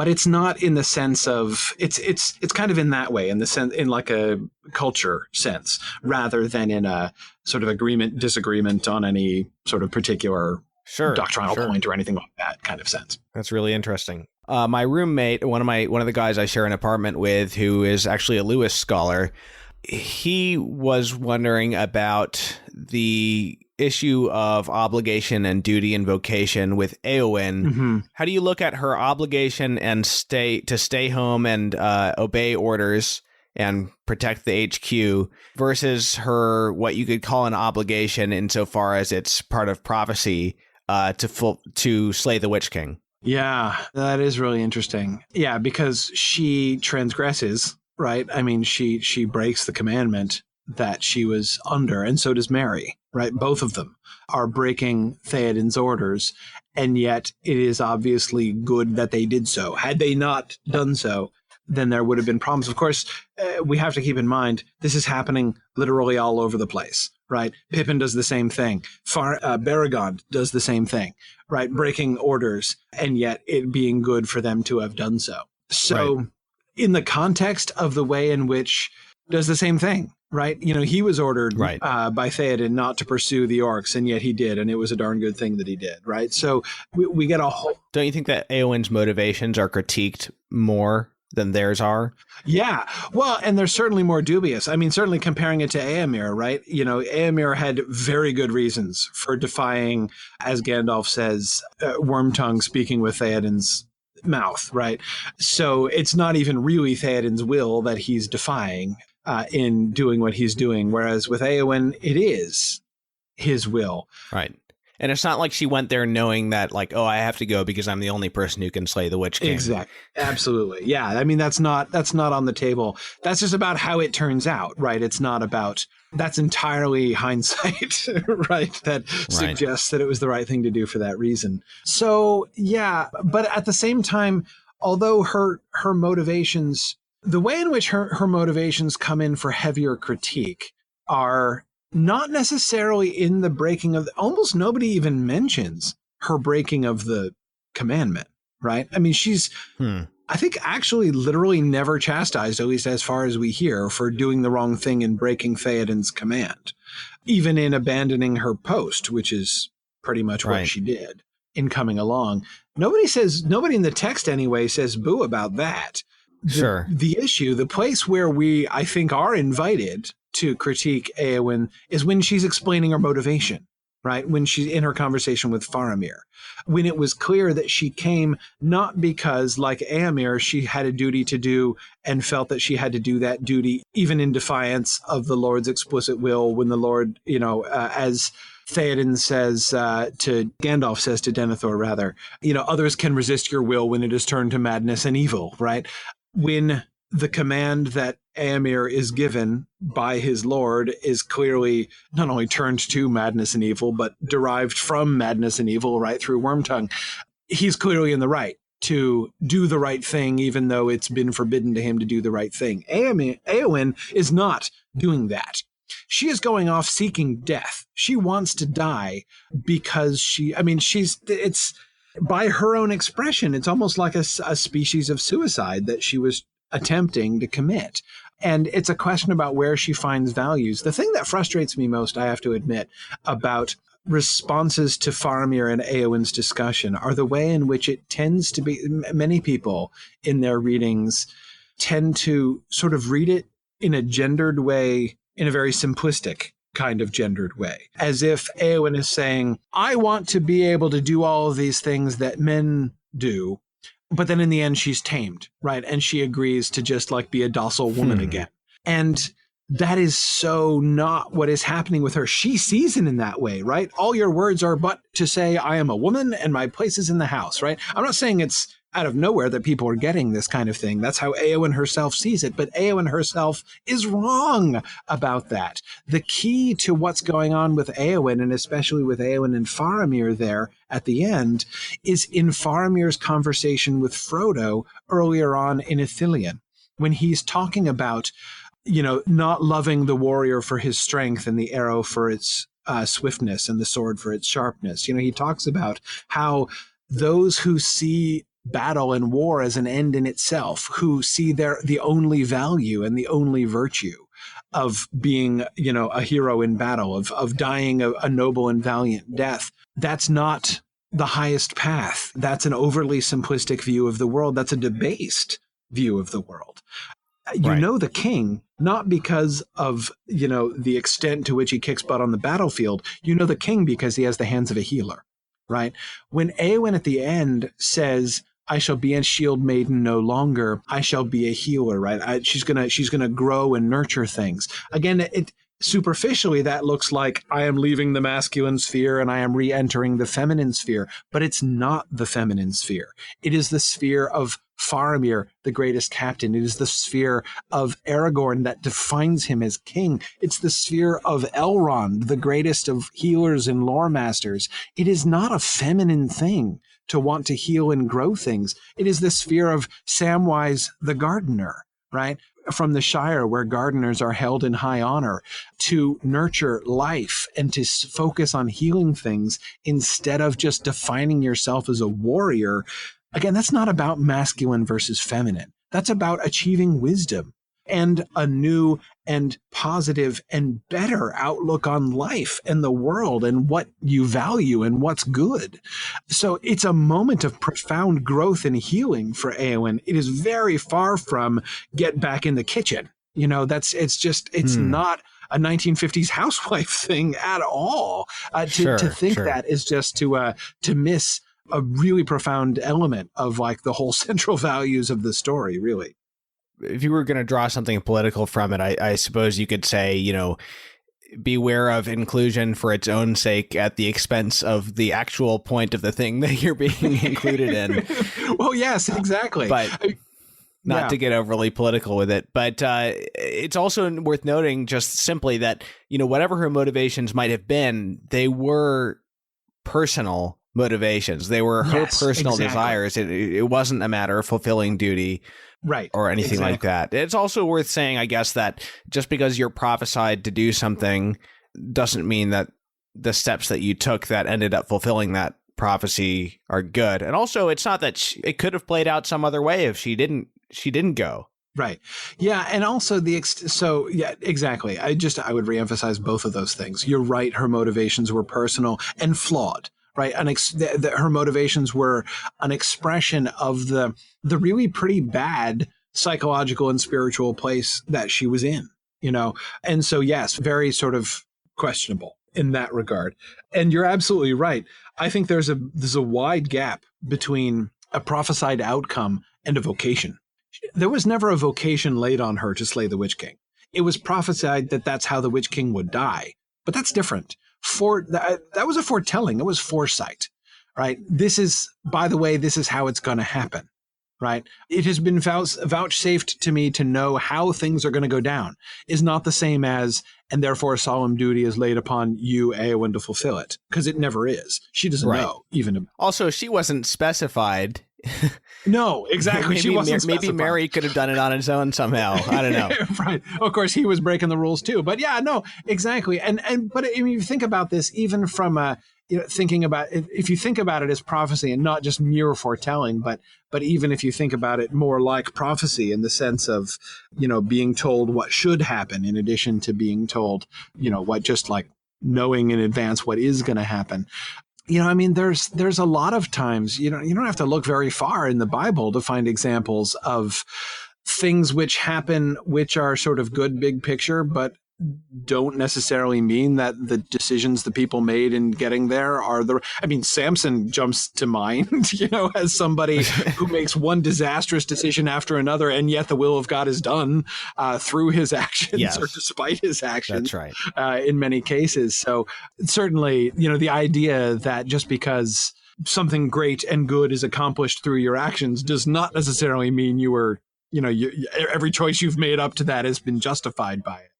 it's not in the sense of it's kind of in that way, in the sense, in like a culture sense, rather than in a sort of disagreement on any sort of particular doctrinal point or anything like that kind of sense. That's really interesting. My roommate, one of the guys I share an apartment with, who is actually a Lewis scholar, he was wondering about the issue of obligation and duty and vocation with Éowyn. Mm-hmm. How do you look at her obligation and stay home and obey orders and protect the HQ versus her, what you could call an obligation insofar as it's part of prophecy, to slay the Witch King? Yeah, that is really interesting. Yeah, because she transgresses, right? I mean, she breaks the commandment that she was under, and so does Mary, right? Both of them are breaking Theoden's orders, and yet it is obviously good that they did so. Had they not done so, then there would have been problems. Of course, we have to keep in mind, this is happening literally all over the place, right? Pippin does the same thing. Baragond does the same thing, right? Breaking orders, and yet it being good for them to have done so. So right. In the context of the way in which does the same thing, right? He was ordered by Theoden not to pursue the orcs, and yet he did, and it was a darn good thing that he did, right? So we get a whole... Don't you think that Éowyn's motivations are critiqued more than theirs are? Yeah. Well, and they're certainly more dubious. I mean, certainly comparing it to Éomer, right? Éomer had very good reasons for defying, as Gandalf says, Wormtongue speaking with Theoden's mouth, right? So it's not even really Theoden's will that he's defying in doing what he's doing, whereas with Éowyn, it is his will. Right. And it's not like she went there knowing that, like, oh, I have to go because I'm the only person who can slay the Witch King. Exactly. Absolutely. Yeah. I mean, that's not on the table. That's just about how it turns out, right? It's not about, that's entirely hindsight, right? That suggests that it was the right thing to do for that reason. So, yeah. But at the same time, although her motivations, the way in which her motivations come in for heavier critique are not necessarily in the breaking of, almost nobody even mentions her breaking of the commandment, right? I mean, she's, I think, actually literally never chastised, at least as far as we hear, for doing the wrong thing and breaking Theoden's command, even in abandoning her post, which is pretty much what she did in coming along. Nobody in the text anyway says boo about that. The issue, the place where we, I think, are invited to critique Éowyn is when she's explaining her motivation, right? When she's in her conversation with Faramir, when it was clear that she came not because, like Éomer, she had a duty to do and felt that she had to do that duty, even in defiance of the Lord's explicit will, when the Lord, as Theoden says to Gandalf says to Denethor, rather, others can resist your will when it is turned to madness and evil, right? When the command that Éomer is given by his lord is clearly not only turned to madness and evil, but derived from madness and evil right through Wormtongue, he's clearly in the right to do the right thing, even though it's been forbidden to him to do the right thing. Éowyn is not doing that. She is going off seeking death. She wants to die because it's by her own expression, it's almost like a species of suicide that she was attempting to commit. And it's a question about where she finds values. The thing that frustrates me most, I have to admit, about responses to Faramir and Éowyn's discussion are the way in which it tends to be, many people in their readings tend to sort of read it in a gendered way, in a very simplistic kind of gendered way, as if Éowyn is saying, I want to be able to do all of these things that men do, but then in the end she's tamed, right? And she agrees to just like be a docile woman again. And that is so not what is happening with her. She sees it in that way, right? All your words are but to say I am a woman and my place is in the house, right? I'm not saying it's out of nowhere that people are getting this kind of thing. That's how Éowyn herself sees it. But Éowyn herself is wrong about that. The key to what's going on with Éowyn, and especially with Éowyn and Faramir there at the end, is in Faramir's conversation with Frodo earlier on in Ithilien, when he's talking about, not loving the warrior for his strength and the arrow for its swiftness and the sword for its sharpness. He talks about how those who see battle and war as an end in itself, who see the only value and the only virtue of being, a hero in battle, of dying a noble and valiant death, that's not the highest path. That's an overly simplistic view of the world. That's a debased view of the world. You know the king, not because of, the extent to which he kicks butt on the battlefield. You know the king because he has the hands of a healer, right? When Éowyn at the end says, I shall be a shield maiden no longer, I shall be a healer, right? She's gonna grow and nurture things. Again, superficially, that looks like I am leaving the masculine sphere and I am re-entering the feminine sphere, but it's not the feminine sphere. It is the sphere of Faramir, the greatest captain. It is the sphere of Aragorn that defines him as king. It's the sphere of Elrond, the greatest of healers and lore masters. It is not a feminine thing to want to heal and grow things. It is the sphere of Samwise the gardener, right? From the Shire, where gardeners are held in high honor, to nurture life and to focus on healing things instead of just defining yourself as a warrior. Again, that's not about masculine versus feminine. That's about achieving wisdom and a new and positive and better outlook on life and the world and what you value and what's good. So it's a moment of profound growth and healing for Éowyn. It is very far from get back in the kitchen. It's not a 1950s housewife thing at all. To think that is just to miss a really profound element of like the whole central values of the story, really. If you were going to draw something political from it, I suppose you could say, beware of inclusion for its own sake at the expense of the actual point of the thing that you're being included in. Well, yes, exactly. But not to get overly political with it. But it's also worth noting just simply that, whatever her motivations might have been, they were personal motivations. They were her personal desires. It wasn't a matter of fulfilling duty. Right. Or anything like that. It's also worth saying, I guess, that just because you're prophesied to do something doesn't mean that the steps that you took that ended up fulfilling that prophecy are good. And also, it's not that it could have played out some other way if she didn't go. Right. Yeah. And also exactly. I would reemphasize both of those things. You're right. Her motivations were personal and flawed. Right. Her motivations were an expression of the really pretty bad psychological and spiritual place that she was in, And so, yes, very sort of questionable in that regard. And you're absolutely right. I think there's a wide gap between a prophesied outcome and a vocation. There was never a vocation laid on her to slay the Witch King. It was prophesied that that's how the Witch King would die. But that's different. That was a foretelling. It was foresight, right? By the way, this is how it's going to happen, right? It has been vouchsafed to me to know how things are going to go down is not the same as, and therefore a solemn duty is laid upon you, Eowyn, to fulfill it, because it never is. She doesn't know even. Also, she wasn't specified. No, exactly. She wasn't specified. Maybe Mary could have done it on his own somehow. I don't know. Right. Of course, he was breaking the rules too. But yeah, no, exactly. But I mean, you think about this, even from thinking about it, if you think about it as prophecy and not just mere foretelling, but even if you think about it more like prophecy in the sense of, being told what should happen in addition to being told, what just like knowing in advance what is going to happen. There's a lot of times, you don't have to look very far in the Bible to find examples of things which happen, which are sort of good big picture, but don't necessarily mean that the decisions the people made in getting there are Samson jumps to mind, as somebody who makes one disastrous decision after another, and yet the will of God is done through his actions or despite his actions. That's right. In many cases. So certainly, the idea that just because something great and good is accomplished through your actions does not necessarily mean you were, every choice you've made up to that has been justified by it.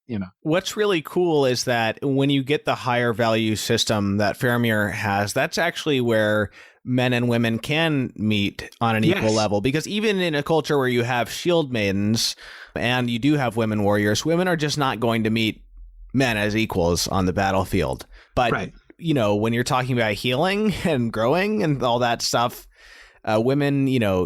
What's really cool is that when you get the higher value system that Faramir has, that's actually where men and women can meet on an equal level. Because even in a culture where you have shield maidens and you do have women warriors, women are just not going to meet men as equals on the battlefield. But, when you're talking about healing and growing and all that stuff, women,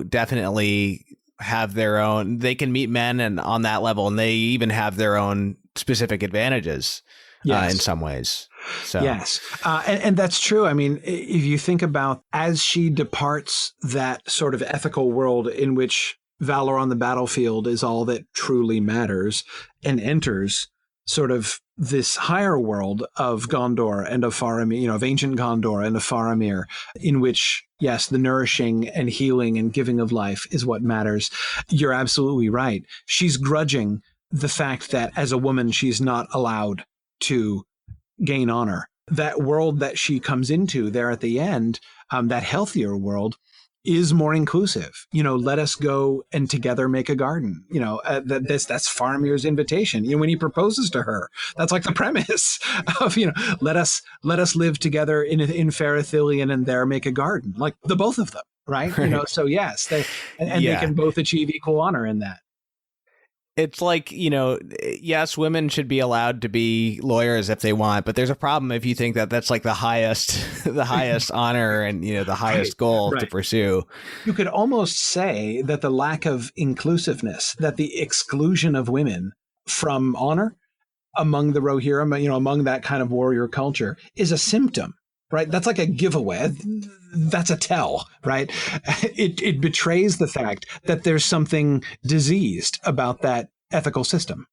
definitely have their own, they can meet men and on that level, and they even have their own specific advantages in some ways. So yes. And that's true. I mean, if you think about as she departs that sort of ethical world in which valor on the battlefield is all that truly matters and enters sort of this higher world of Gondor and of Faramir, of ancient Gondor and of Faramir, in which, yes, the nourishing and healing and giving of life is what matters. You're absolutely right. She's grudging the fact that as a woman, she's not allowed to gain honor. That world that she comes into there at the end, that healthier world, is more inclusive. Let us go and together make a garden. That's Faramir's invitation. When he proposes to her, that's like the premise of, let us live together in Fair Ithilien and there make a garden, like the both of them, right? So yes, they can both achieve equal honor in that. It's like, yes, women should be allowed to be lawyers if they want, but there's a problem if you think that that's like the highest honor and, the highest goal to pursue. You could almost say that the lack of inclusiveness, that the exclusion of women from honor among the Rohirrim, among that kind of warrior culture is a symptom. Right. That's like a giveaway. That's a tell. Right. It betrays the fact that there's something diseased about that ethical system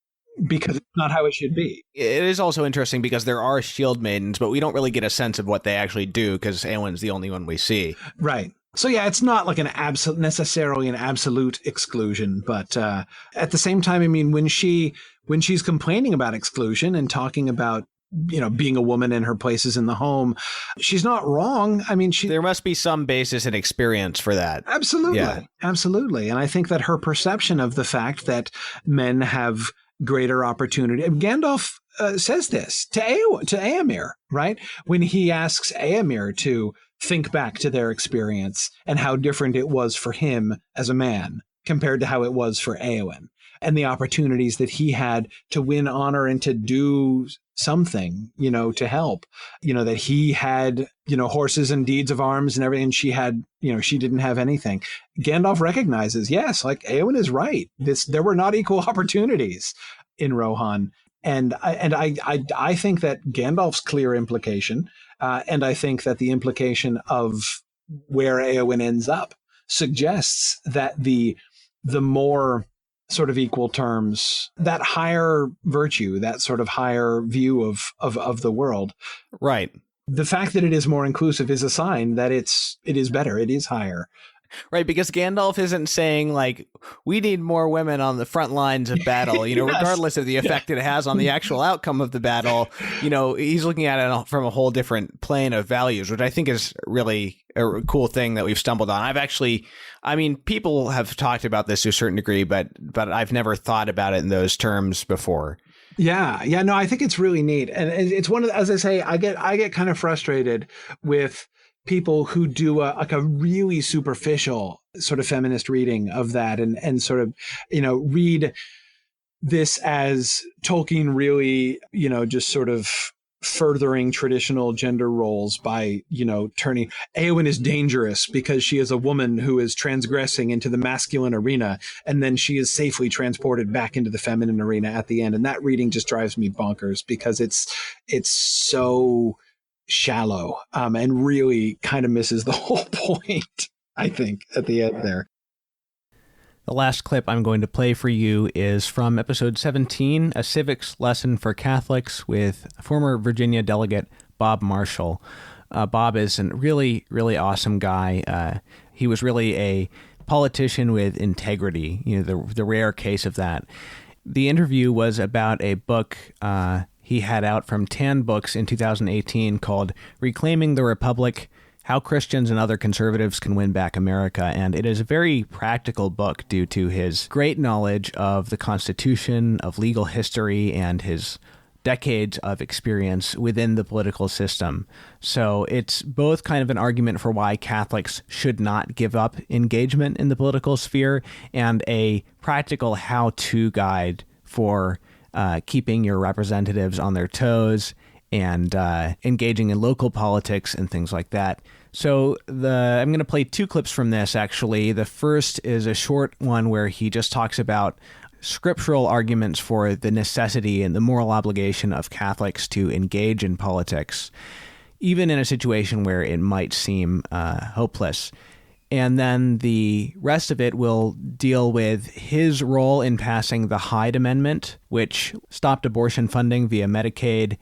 because it's not how it should be. It is also interesting because there are shield maidens, but we don't really get a sense of what they actually do because Eowyn's the only one we see. Right. So, yeah, it's not like necessarily an absolute exclusion. But at the same time, I mean, when she's complaining about exclusion and talking about being a woman and her places in the home. She's not wrong. I mean, there must be some basis in experience for that. Absolutely. Yeah. Absolutely. And I think that her perception of the fact that men have greater opportunity. Gandalf says this to Éomer, right? When he asks Éomer to think back to their experience and how different it was for him as a man compared to how it was for Éowyn, and the opportunities that he had to win honor and to do something, to help, that he had, horses and deeds of arms and everything. And she had, she didn't have anything. Gandalf recognizes, yes, like Éowyn is right. There were not equal opportunities in Rohan. And I think that Gandalf's clear implication, and I think that the implication of where Éowyn ends up suggests that the more sort of equal terms, that higher virtue, that sort of higher view of the world. Right. The fact that it is more inclusive is a sign that it is better. It is higher. Right, because Gandalf isn't saying, like, we need more women on the front lines of battle, Yes. regardless of the effect it has on the actual outcome of the battle. He's looking at it from a whole different plane of values, which I think is really a cool thing that we've stumbled on. People have talked about this to a certain degree, but I've never thought about it in those terms before. Yeah. No, I think it's really neat. And it's one of as I say, I get kind of frustrated with people who do a really superficial sort of feminist reading of that and sort of, read this as Tolkien really, just sort of furthering traditional gender roles by, turning Éowyn is dangerous because she is a woman who is transgressing into the masculine arena, and then she is safely transported back into the feminine arena at the end. And that reading just drives me bonkers because it's so shallow and really kind of misses the whole point, I think, at the end there. The last clip I'm going to play for you is from episode 17, A Civics Lesson for Catholics, with former Virginia delegate Bob Marshall. Bob is a really, really awesome guy. He was really a politician with integrity, the rare case of that. The interview was about a book he had out from Tan Books in 2018 called Reclaiming the Republic: How Christians and Other Conservatives Can Win Back America. And it is a very practical book due to his great knowledge of the Constitution, of legal history, and his decades of experience within the political system. So it's both kind of an argument for why Catholics should not give up engagement in the political sphere and a practical how-to guide for keeping your representatives on their toes and engaging in local politics and things like that. So I'm going to play two clips from this, actually. The first is a short one where he just talks about scriptural arguments for the necessity and the moral obligation of Catholics to engage in politics, even in a situation where it might seem hopeless. And then the rest of it will deal with his role in passing the Hyde Amendment, which stopped abortion funding via Medicaid,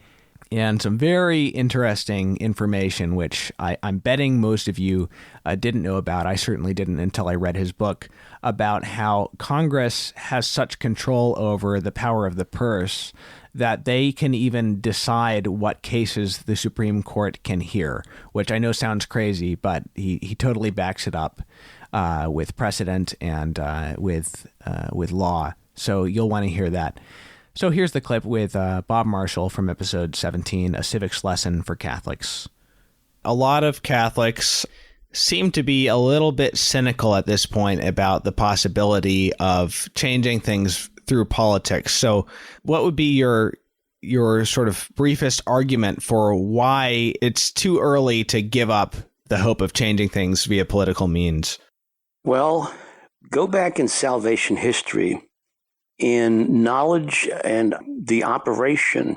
and some very interesting information, which I'm betting most of you didn't know about. I certainly didn't until I read his book, about how Congress has such control over the power of the purse that they can even decide what cases the Supreme Court can hear, which I know sounds crazy, but he totally backs it up with precedent and with law. So you'll want to hear that. So here's the clip with Bob Marshall from episode 17, A Civics Lesson for Catholics. A lot of Catholics seem to be a little bit cynical at this point about the possibility of changing things through politics. So what would be your sort of briefest argument for why it's too early to give up the hope of changing things via political means? Well, go back in salvation history. In knowledge and the operation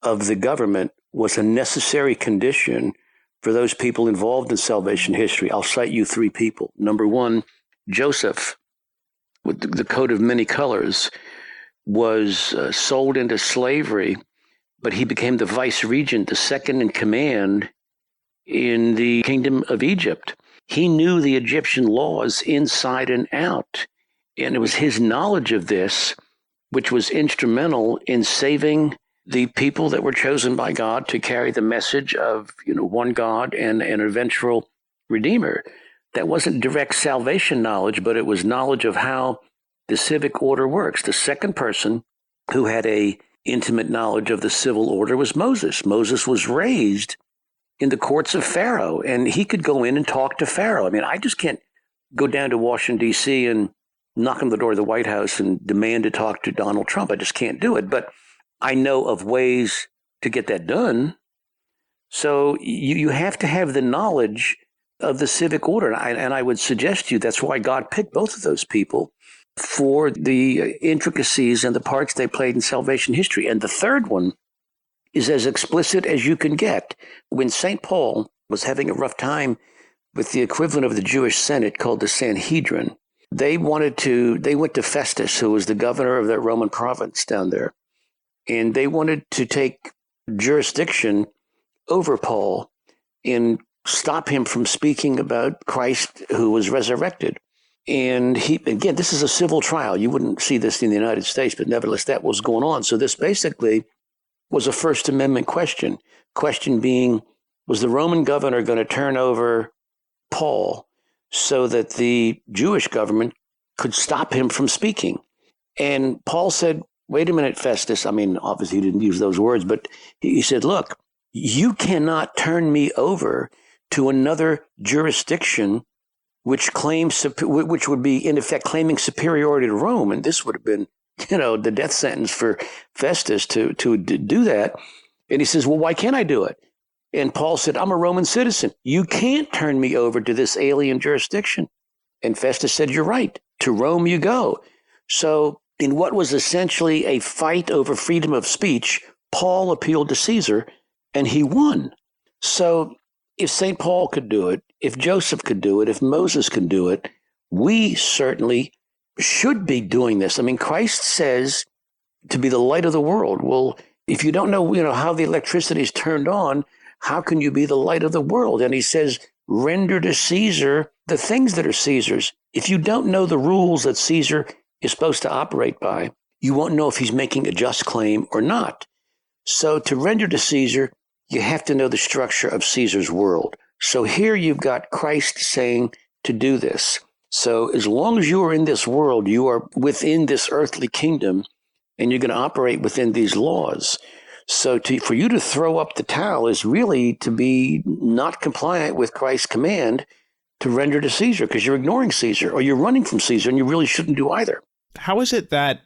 of the government was a necessary condition for those people involved in salvation history. I'll cite you three people. Number one, Joseph, with the coat of many colors, was sold into slavery, but he became the vice regent, the second in command in the kingdom of Egypt. He knew the Egyptian laws inside and out. And it was his knowledge of this which was instrumental in saving the people that were chosen by God to carry the message of, one God and an eventual Redeemer. That wasn't direct salvation knowledge, but it was knowledge of how the civic order works. The second person who had a intimate knowledge of the civil order was Moses. Moses was raised in the courts of Pharaoh, and he could go in and talk to Pharaoh. I mean, I just can't go down to Washington, D.C. and knock on the door of the White House and demand to talk to Donald Trump. I just can't do it. But I know of ways to get that done. So you have to have the knowledge of the civic order. And I would suggest to you that's why God picked both of those people for the intricacies and the parts they played in salvation history. And the third one is as explicit as you can get. When St. Paul was having a rough time with the equivalent of the Jewish Senate called the Sanhedrin, they went to Festus, who was the governor of that Roman province down there, and they wanted to take jurisdiction over Paul and stop him from speaking about Christ who was resurrected. And again, this is a civil trial. You wouldn't see this in the United States, but nevertheless, that was going on. So this basically was a First Amendment question. Question being, was the Roman governor going to turn over Paul so that the Jewish government could stop him from speaking? And Paul said, wait a minute, Festus. I mean, obviously he didn't use those words, but he said, look, you cannot turn me over to another jurisdiction which would be in effect claiming superiority to Rome. And this would have been, the death sentence for Festus to do that. And he says, well, why can't I do it? And Paul said, I'm a Roman citizen. You can't turn me over to this alien jurisdiction. And Festus said, you're right. To Rome you go. So in what was essentially a fight over freedom of speech, Paul appealed to Caesar and he won. So if St. Paul could do it, if Joseph could do it, if Moses can do it, we certainly should be doing this. I mean, Christ says to be the light of the world. Well, if you don't know, how the electricity is turned on, how can you be the light of the world? And he says, render to Caesar the things that are Caesar's. If you don't know the rules that Caesar is supposed to operate by, you won't know if he's making a just claim or not. So to render to Caesar, you have to know the structure of Caesar's world. So here you've got Christ saying to do this. So as long as you are in this world, you are within this earthly kingdom, and you're going to operate within these laws. So for you to throw up the towel is really to be not compliant with Christ's command to render to Caesar, because you're ignoring Caesar or you're running from Caesar, and you really shouldn't do either. How is it that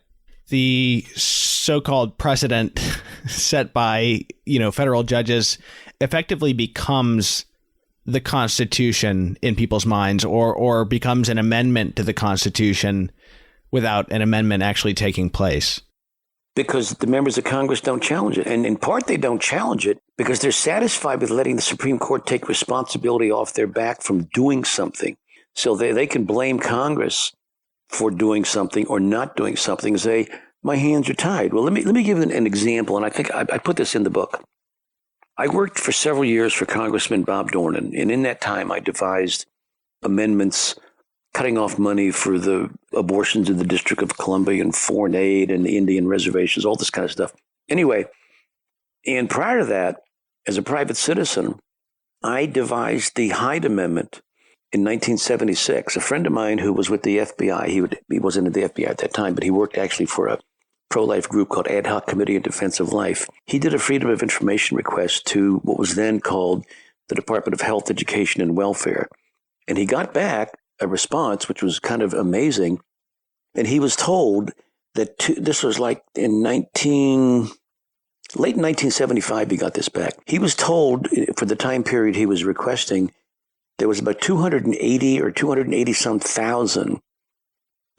the so-called precedent set by, federal judges effectively becomes the Constitution in people's minds, or becomes an amendment to the Constitution without an amendment actually taking place? Because the members of Congress don't challenge it. And in part, they don't challenge it because they're satisfied with letting the Supreme Court take responsibility off their back from doing something. So they can blame Congress for doing something or not doing something and say, my hands are tied. Well, let me give you an example, and I think I put this in the book. I worked for several years for Congressman Bob Dornan, and in that time I devised amendments cutting off money for the abortions in the District of Columbia and foreign aid and the Indian reservations, all this kind of stuff. Anyway, and prior to that, as a private citizen, I devised the Hyde Amendment in 1976. A friend of mine who was with the FBI, he wasn't in the FBI at that time, but he worked actually for a pro-life group called Ad Hoc Committee in Defense of Life. He did a Freedom of Information request to what was then called the Department of Health, Education, and Welfare. And he got back a response, which was kind of amazing. And he was told that this was like in late 1975, he got this back. He was told for the time period he was requesting, there was about 280 or 280 some thousand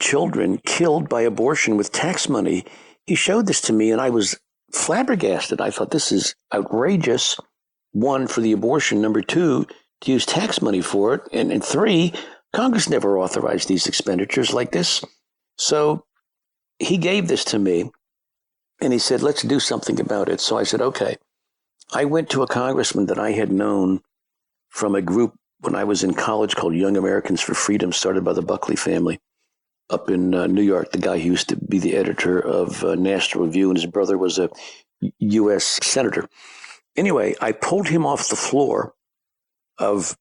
children killed by abortion with tax money. He showed this to me and I was flabbergasted. I thought, this is outrageous. One, for the abortion. Number two, to use tax money for it. And three, Congress never authorized these expenditures like this. So he gave this to me and he said, let's do something about it. So I said, okay. I went to a congressman that I had known from a group when I was in college called Young Americans for Freedom, started by the Buckley family up in New York. The guy who used to be the editor of National Review, and his brother was a U.S. senator. Anyway, I pulled him off the floor of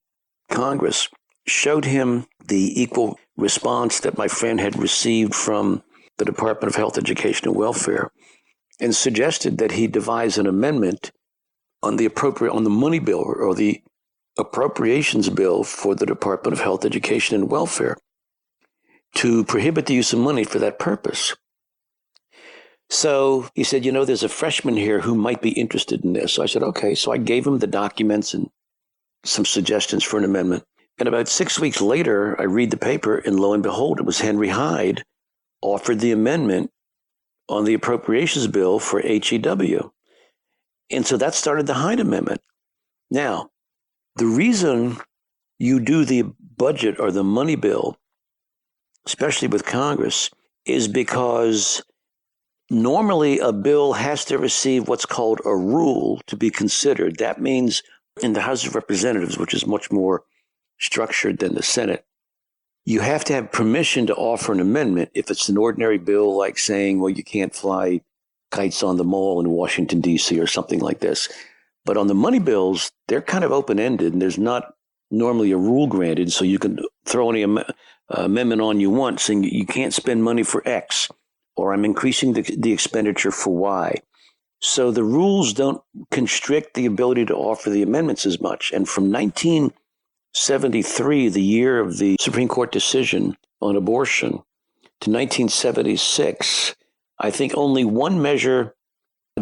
Congress, showed him the equal response that my friend had received from the Department of Health, Education, and Welfare, and suggested that he devise an amendment on the money bill or the appropriations bill for the Department of Health, Education, and Welfare to prohibit the use of money for that purpose. So he said, there's a freshman here who might be interested in this. So I said, okay. So I gave him the documents and some suggestions for an amendment. And about 6 weeks later, I read the paper, and lo and behold, it was Henry Hyde offered the amendment on the appropriations bill for HEW. And so that started the Hyde Amendment. Now, the reason you do the budget or the money bill, especially with Congress, is because normally a bill has to receive what's called a rule to be considered. That means in the House of Representatives, which is much more structured than the Senate, you have to have permission to offer an amendment if it's an ordinary bill, like saying, well, you can't fly kites on the mall in Washington, D.C. or something like this. But on the money bills, they're kind of open-ended, and there's not normally a rule granted, so you can throw any amendment on you want, saying you can't spend money for X, or I'm increasing the expenditure for Y. So the rules don't constrict the ability to offer the amendments as much. And from 1973, the year of the Supreme Court decision on abortion, to 1976, I think only one measure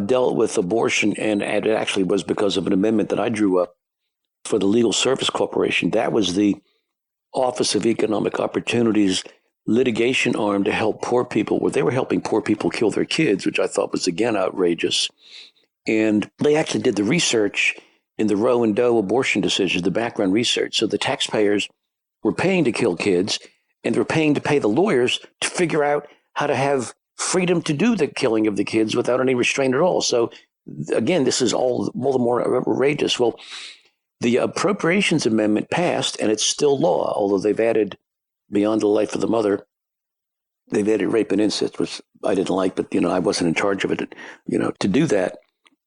dealt with abortion, and it actually was because of an amendment that I drew up for the Legal Service Corporation. That was the Office of Economic Opportunities litigation arm to help poor people, where they were helping poor people kill their kids, which I thought was, again, outrageous. And they actually did the research in the Roe and Doe abortion decisions, the background research. So the taxpayers were paying to kill kids, and they're paying to pay the lawyers to figure out how to have freedom to do the killing of the kids without any restraint at all. So again, this is all the more outrageous. Well, the Appropriations Amendment passed, and it's still law, although they've added, beyond the life of the mother, they've added rape and incest, which I didn't like, but, I wasn't in charge of it, to do that.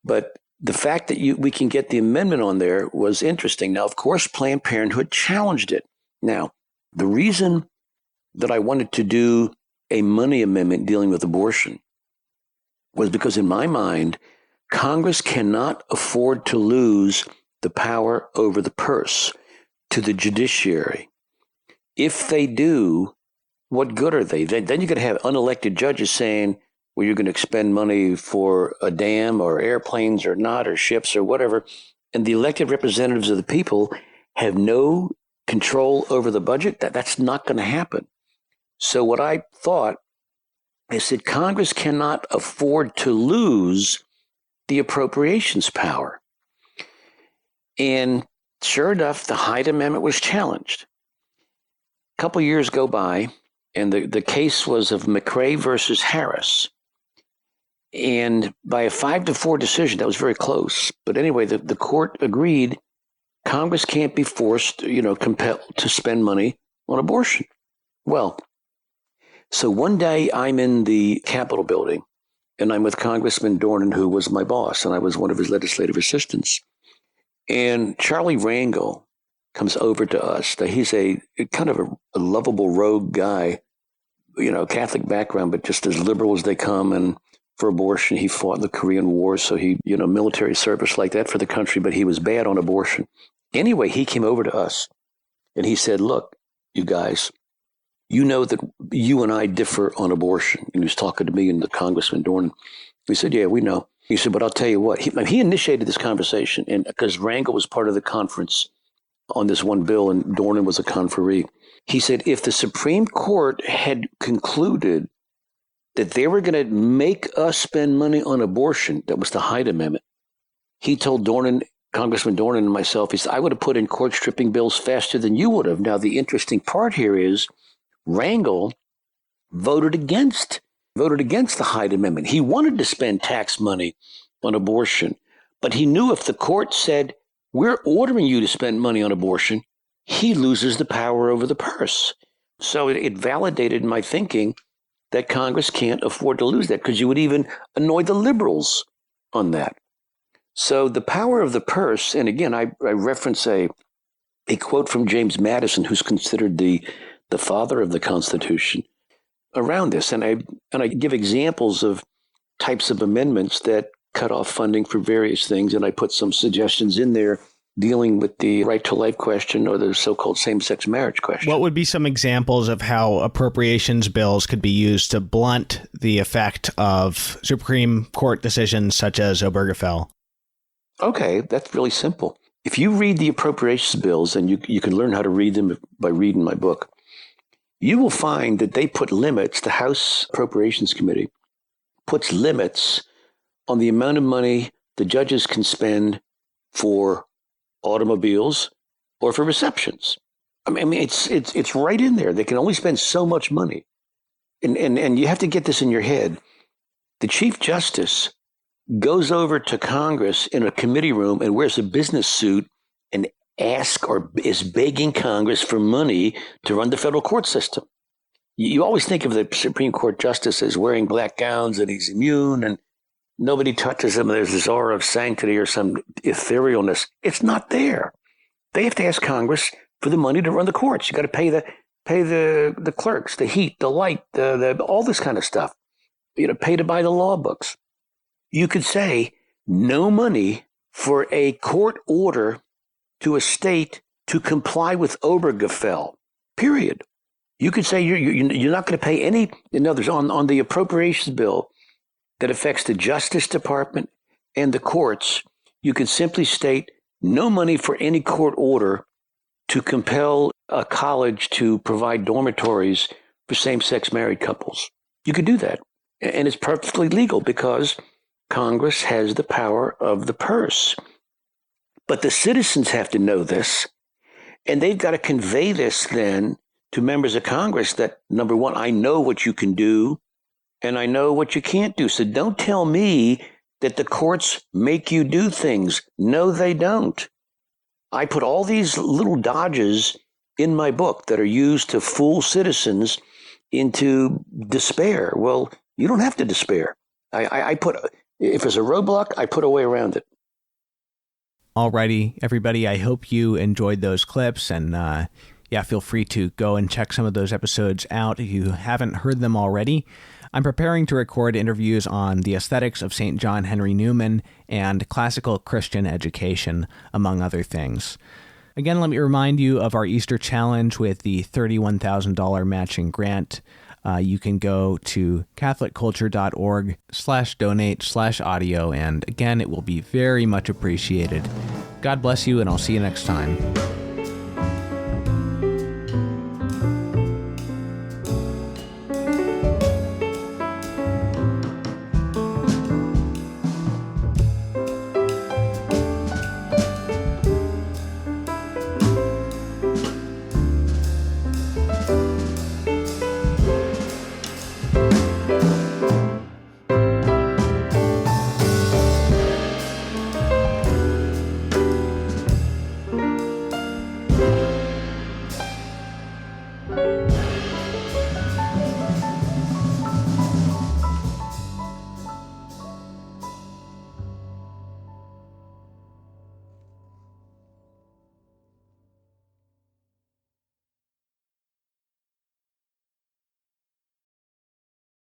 But the fact that we can get the amendment on there was interesting. Now, of course, Planned Parenthood challenged it. Now, the reason that I wanted to do a money amendment dealing with abortion was because, in my mind, Congress cannot afford to lose the power over the purse to the judiciary. If they do, what good are they? Then you're going to have unelected judges saying, well, you're going to expend money for a dam or airplanes or not, or ships or whatever. And the elected representatives of the people have no control over the budget. That's not going to happen. So what I thought is that Congress cannot afford to lose the appropriations power. And sure enough, the Hyde Amendment was challenged. A couple years go by, and the case was of McRae versus Harris. And by a 5-4 decision, that was very close. But anyway, the court agreed Congress can't be forced, compelled to spend money on abortion. Well, so one day I'm in the Capitol building, and I'm with Congressman Dornan, who was my boss, and I was one of his legislative assistants. And Charlie Rangel comes over to us. He's a kind of a lovable rogue guy, Catholic background, but just as liberal as they come. And for abortion, he fought in the Korean War. So he, military service like that for the country, but he was bad on abortion. Anyway, he came over to us and he said, look, you guys, that you and I differ on abortion. And he was talking to me and the Congressman Dornan. We said, yeah, we know. He said, but I'll tell you what, he initiated this conversation, and because Rangel was part of the conference on this one bill, and Dornan was a conferee. He said, if the Supreme Court had concluded that they were going to make us spend money on abortion, that was the Hyde Amendment, he told Dornan, Congressman Dornan and myself, he said, I would have put in court stripping bills faster than you would have. Now, the interesting part here is Rangel voted against the Hyde Amendment. He wanted to spend tax money on abortion, but he knew if the court said, we're ordering you to spend money on abortion, he loses the power over the purse. So it validated my thinking that Congress can't afford to lose that, because you would even annoy the liberals on that. So the power of the purse, and again, I reference a quote from James Madison, who's considered the father of the Constitution, around this. And I give examples of types of amendments that cut off funding for various things. And I put some suggestions in there dealing with the right to life question or the so-called same-sex marriage question. What would be some examples of how appropriations bills could be used to blunt the effect of Supreme Court decisions such as Obergefell? Okay, that's really simple. If you read the appropriations bills, and you can learn how to read them by reading my book, you will find that they put limits. The House Appropriations Committee puts limits on the amount of money the judges can spend for automobiles or for receptions. I mean, it's right in there. They can only spend so much money. And you have to get this in your head. The Chief Justice goes over to Congress in a committee room and wears a business suit and is begging Congress for money to run the federal court system. You always think of the Supreme Court justice as wearing black gowns and he's immune and nobody touches him. There's this aura of sanctity or some etherealness. It's not there. They have to ask Congress for the money to run the courts. You got to pay the clerks, the heat, the light, the all this kind of stuff. You know, pay to buy the law books. You could say no money for a court order to a state to comply with Obergefell, period. You could say you're not going to pay any, in others, on the appropriations bill that affects the Justice Department and the courts. You could simply state no money for any court order to compel a college to provide dormitories for same-sex married couples. You could do that. And it's perfectly legal because Congress has the power of the purse. But the citizens have to know this, and they've got to convey this then to members of Congress that, number one, I know what you can do, and I know what you can't do. So don't tell me that the courts make you do things. No, they don't. I put all these little dodges in my book that are used to fool citizens into despair. Well, you don't have to despair. If there's a roadblock, I put a way around it. Alrighty, everybody. I hope you enjoyed those clips, and feel free to go and check some of those episodes out if you haven't heard them already. I'm preparing to record interviews on the aesthetics of St. John Henry Newman and classical Christian education, among other things. Again, let me remind you of our Easter challenge with the $31,000 matching grant. You can go to catholicculture.org/donate/audio, and again, it will be very much appreciated. God bless you, and I'll see you next time.